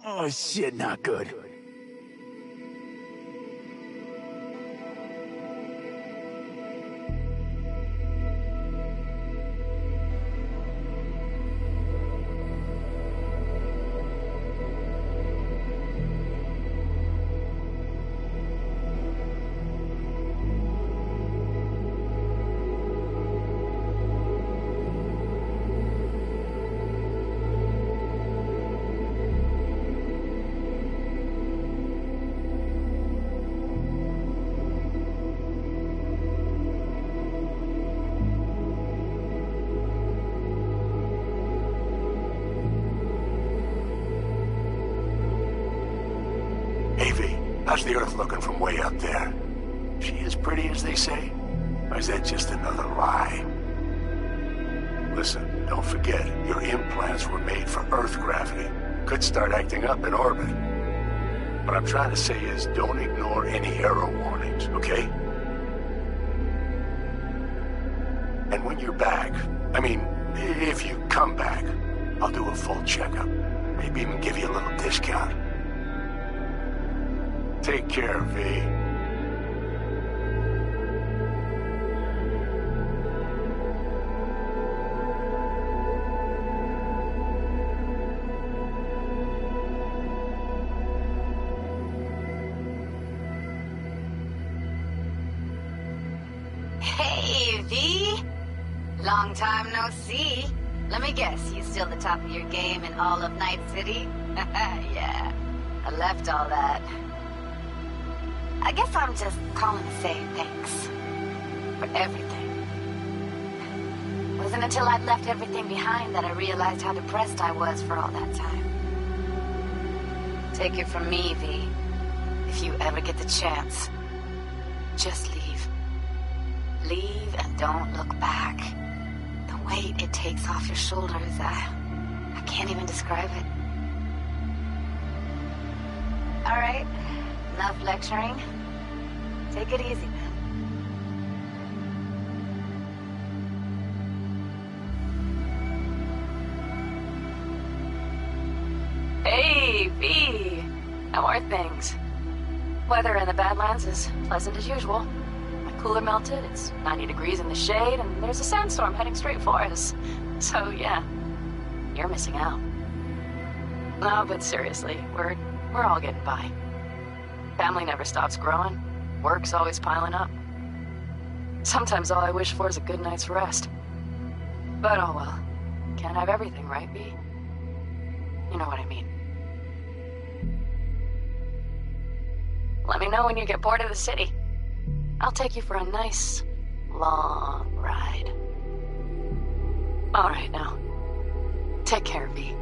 Oh shit, not good. How's the Earth looking from way up there? She as pretty as they say? Or is that just another lie? Listen, don't forget, your implants were made for Earth gravity. Could start acting up in orbit. What I'm trying to say is, don't ignore any error warnings, okay? And when you're back, I mean, if you come back, I'll do a full checkup. Maybe even give you a little discount. Take care, V. Hey, V! Long time no see. Let me guess, you still the top of your game in all of Night City? Yeah, I left all that. I guess I'm just calling to say thanks. For everything. It wasn't until I'd left everything behind that I realized how depressed I was for all that time. Take it from me, V. If you ever get the chance, just leave. Leave and don't look back. The weight it takes off your shoulders, I can't even describe it. All right. Enough lecturing. Take it easy, man. Hey, V! How are things? Weather in the Badlands is pleasant as usual. My cooler melted, it's 90 degrees in the shade, and there's a sandstorm heading straight for us. So, yeah, you're missing out. No, but seriously, we're all getting by. Family never stops growing. Work's always piling up. Sometimes all I wish for is a good night's rest. But oh well. Can't have everything, right, V? You know what I mean. Let me know when you get bored of the city. I'll take you for a nice, long ride. All right, now. Take care, V.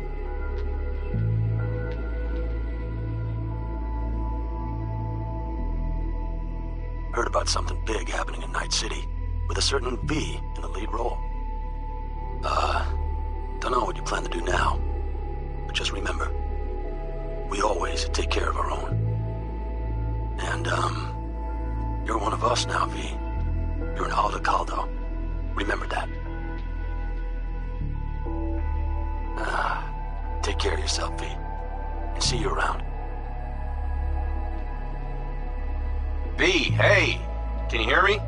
Heard about something big happening in Night City. with a certain V in the lead role. Don't know what you plan to do now, but just remember, we always take care of our own. And, you're one of us now, V. You're an Aldecaldo. Remember that. Take care of yourself, V. And see you around. V, hey! Can you hear me?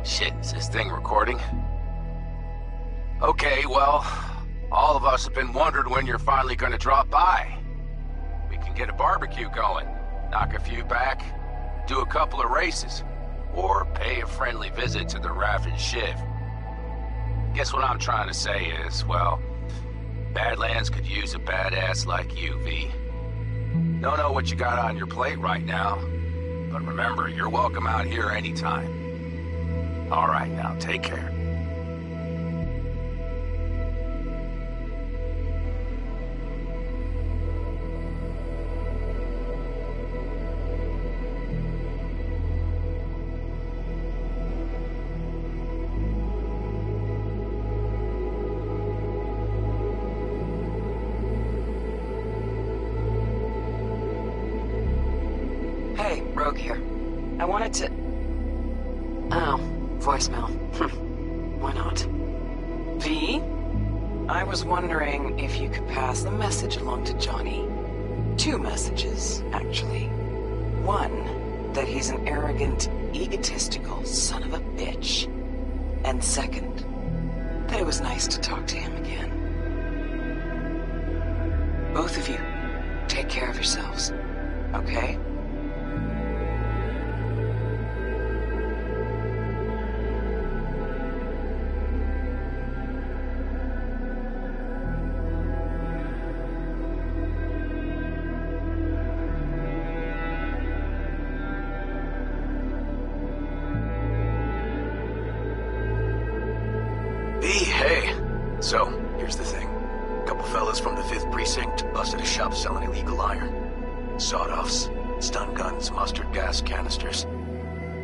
Shit, is this thing recording? Okay, well, all of us have been wondering when you're finally gonna drop by. We can get a barbecue going, knock a few back, do a couple of races, or pay a friendly visit to the Raft and Shiv. Guess what I'm trying to say is, well, Badlands could use a badass like you, V. Don't know what you got on your plate right now, but remember, you're welcome out here anytime. All right, now, take care. Hey, Rogue here. I wanted to... Oh, voicemail. Why not? V? I was wondering if you could pass the message along to Johnny. 2 messages, actually. One, that he's an arrogant, egotistical son of a bitch. And second, that it was nice to talk to him again. Both of you, take care of yourselves, okay? Hey, so, here's the thing. A couple fellas from the 5th Precinct busted a shop selling illegal iron. Sawed-offs, stun guns, mustard gas canisters.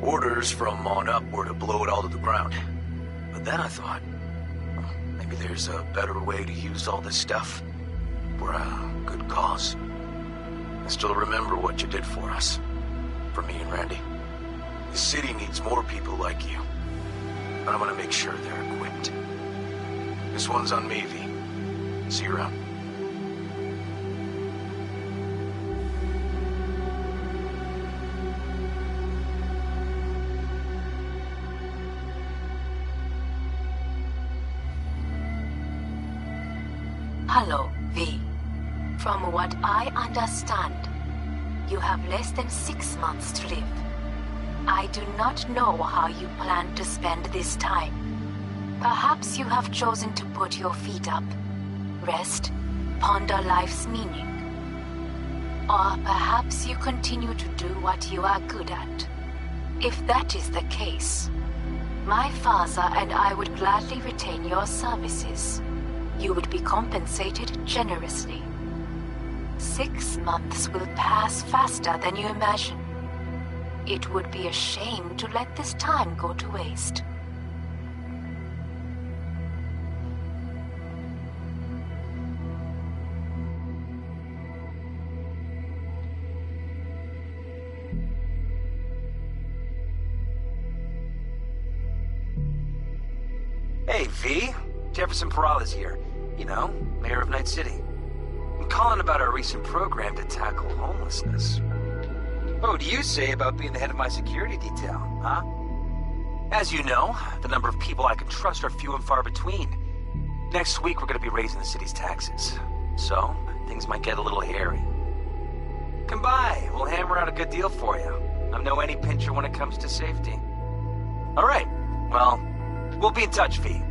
Orders from on up were to blow it all to the ground. But then I thought, well, maybe there's a better way to use all this stuff for a good cause. I still remember what you did for us. For me and Randy. The city needs more people like you. And I'm gonna make sure they're equipped. This one's on me, V. See you around. Hello, V. From what I understand, you have less than 6 months to live. I do not know how you plan to spend this time. Perhaps you have chosen to put your feet up, rest, ponder life's meaning. Or perhaps you continue to do what you are good at. If that is the case, my father and I would gladly retain your services. You would be compensated generously. 6 months will pass faster than you imagine. It would be a shame to let this time go to waste. Hey, V. Jefferson Peralta's here. You know, mayor of Night City. I'm calling about our recent program to tackle homelessness. What do you say about being the head of my security detail, huh? As you know, the number of people I can trust are few and far between. Next week, we're going to be raising the city's taxes. So, things might get a little hairy. Come by. We'll hammer out a good deal for you. I'm no any pincher when it comes to safety. All right. Well, we'll be in touch, V.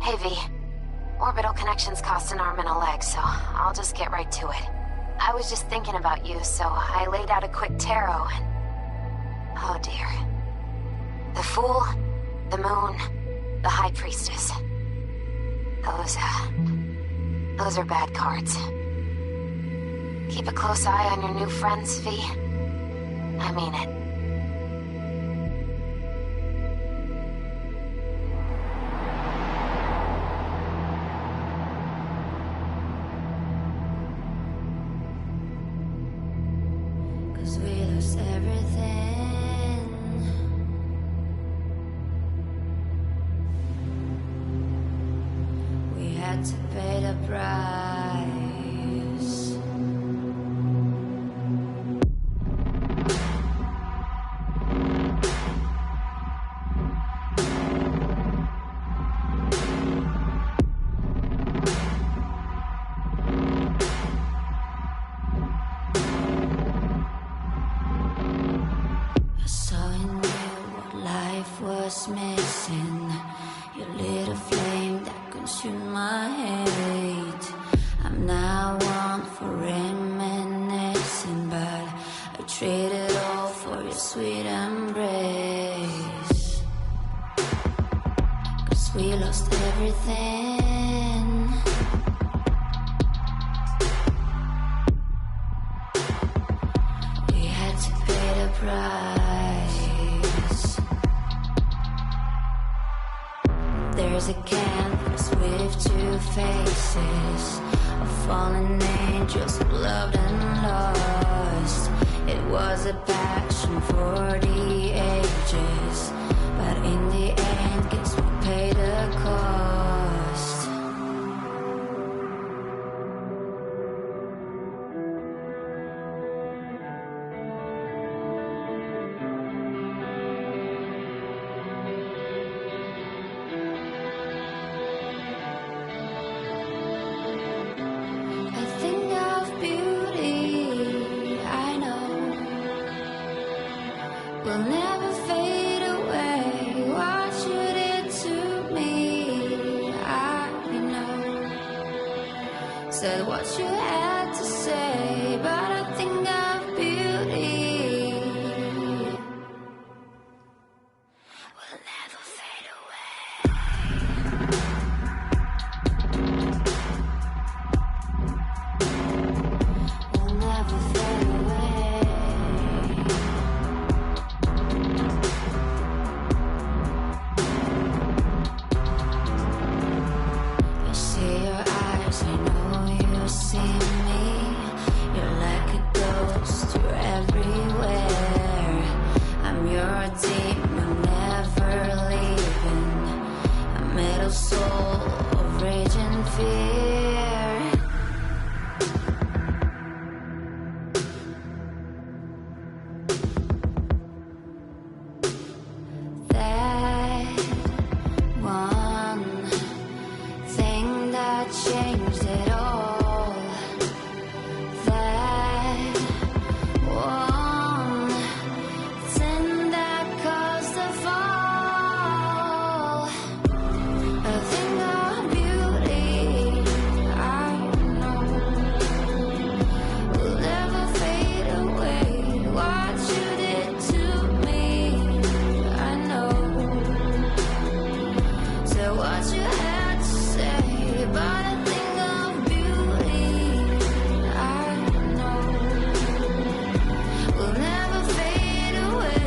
Hey, V. Orbital connections cost an arm and a leg, so I'll just get right to it. I was just thinking about you, so I laid out a quick tarot and... Oh dear. The Fool, the Moon, the High Priestess. Those are bad cards. Keep a close eye on your new friends, V. I mean it. There's a canvas with two faces of fallen angels who loved and lost. It was a passion for the ages, but in the end, guess we paid the cost. Said what you had to say, but I think of beauty will never fade away. Will never fade away. I see your eyes, I know you see me. You're like a ghost, you're everywhere. I'm your demon, never leaving. A metal soul of rage and fear. That one thing that changed it all. That one thing that caused the fall. A thing of beauty, I know, will never fade away. What you did to me, I know. So what you had to say, but I think of beauty, I know, will never fade away.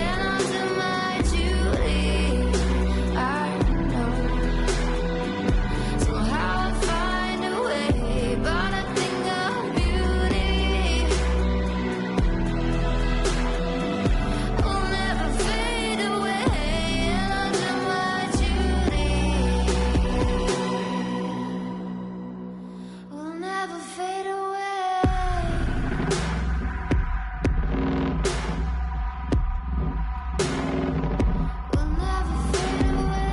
And I'll do my duty, I know. Somehow I'll find a way, but I think of beauty will never fade away. And I'll do my duty will never fade away. Will never fade away.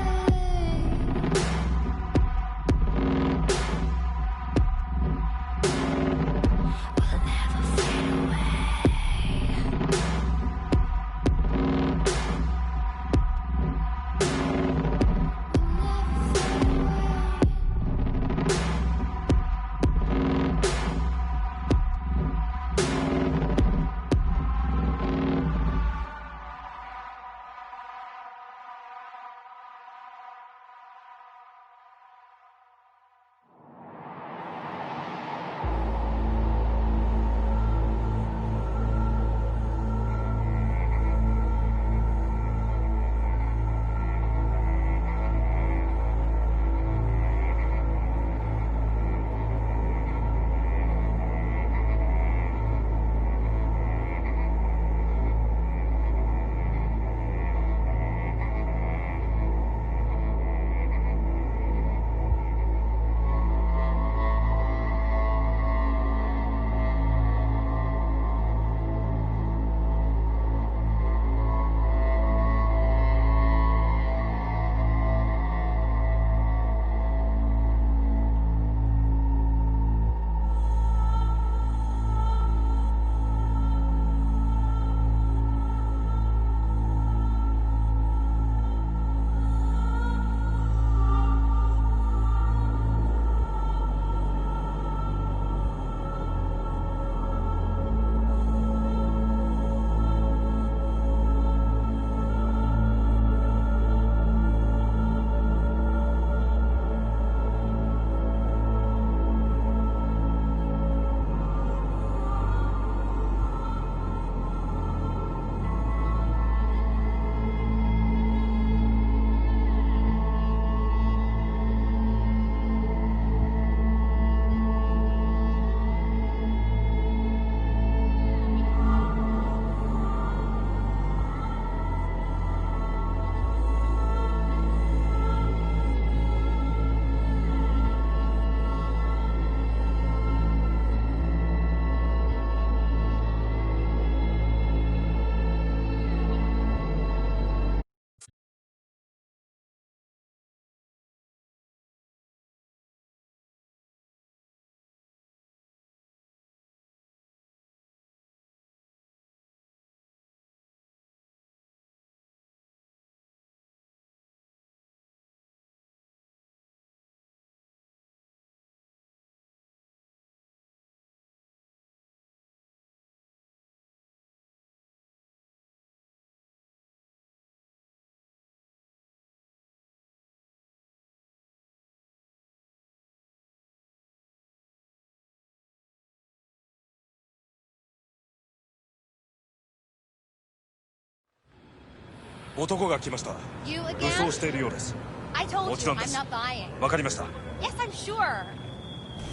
男が来ました。 You 武 again? 装しているようです。 I told もち you ろんで I'm す。 not buying. わかりました。 Yes, I'm sure.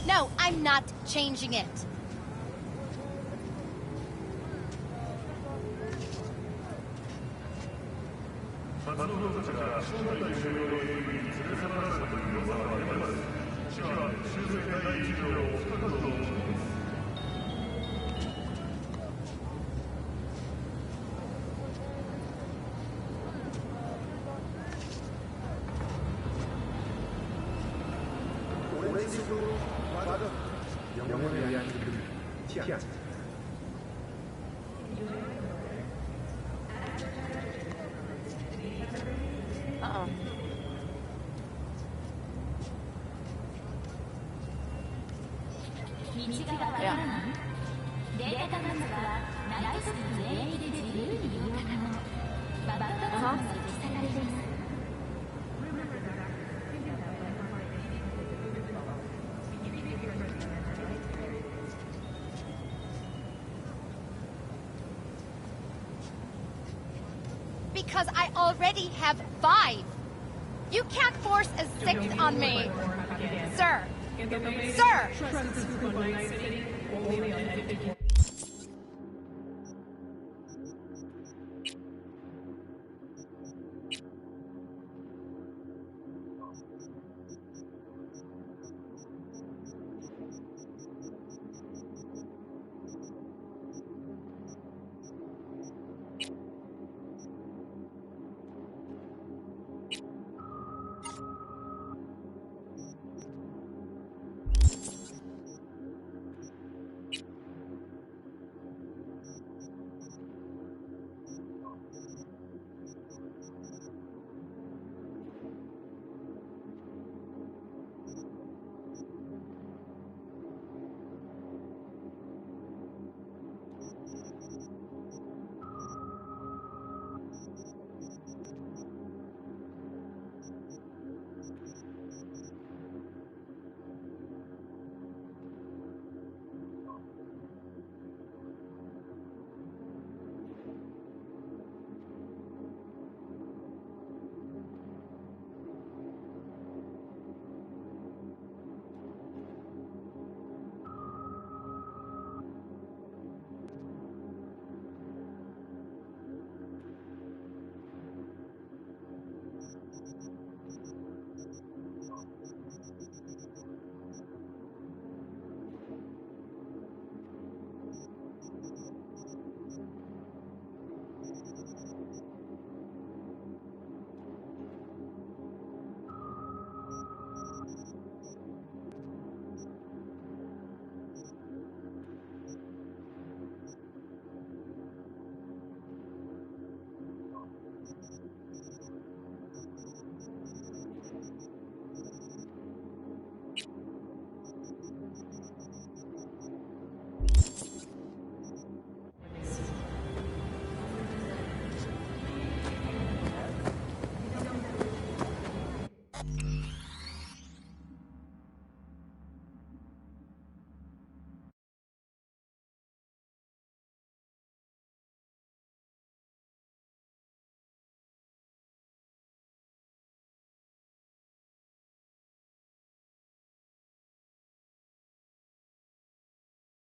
No, I'm not changing it. Uh-oh. Yeah. Uh-huh. Because I already have 5. You can't force a 6th on me. Sir. Sir!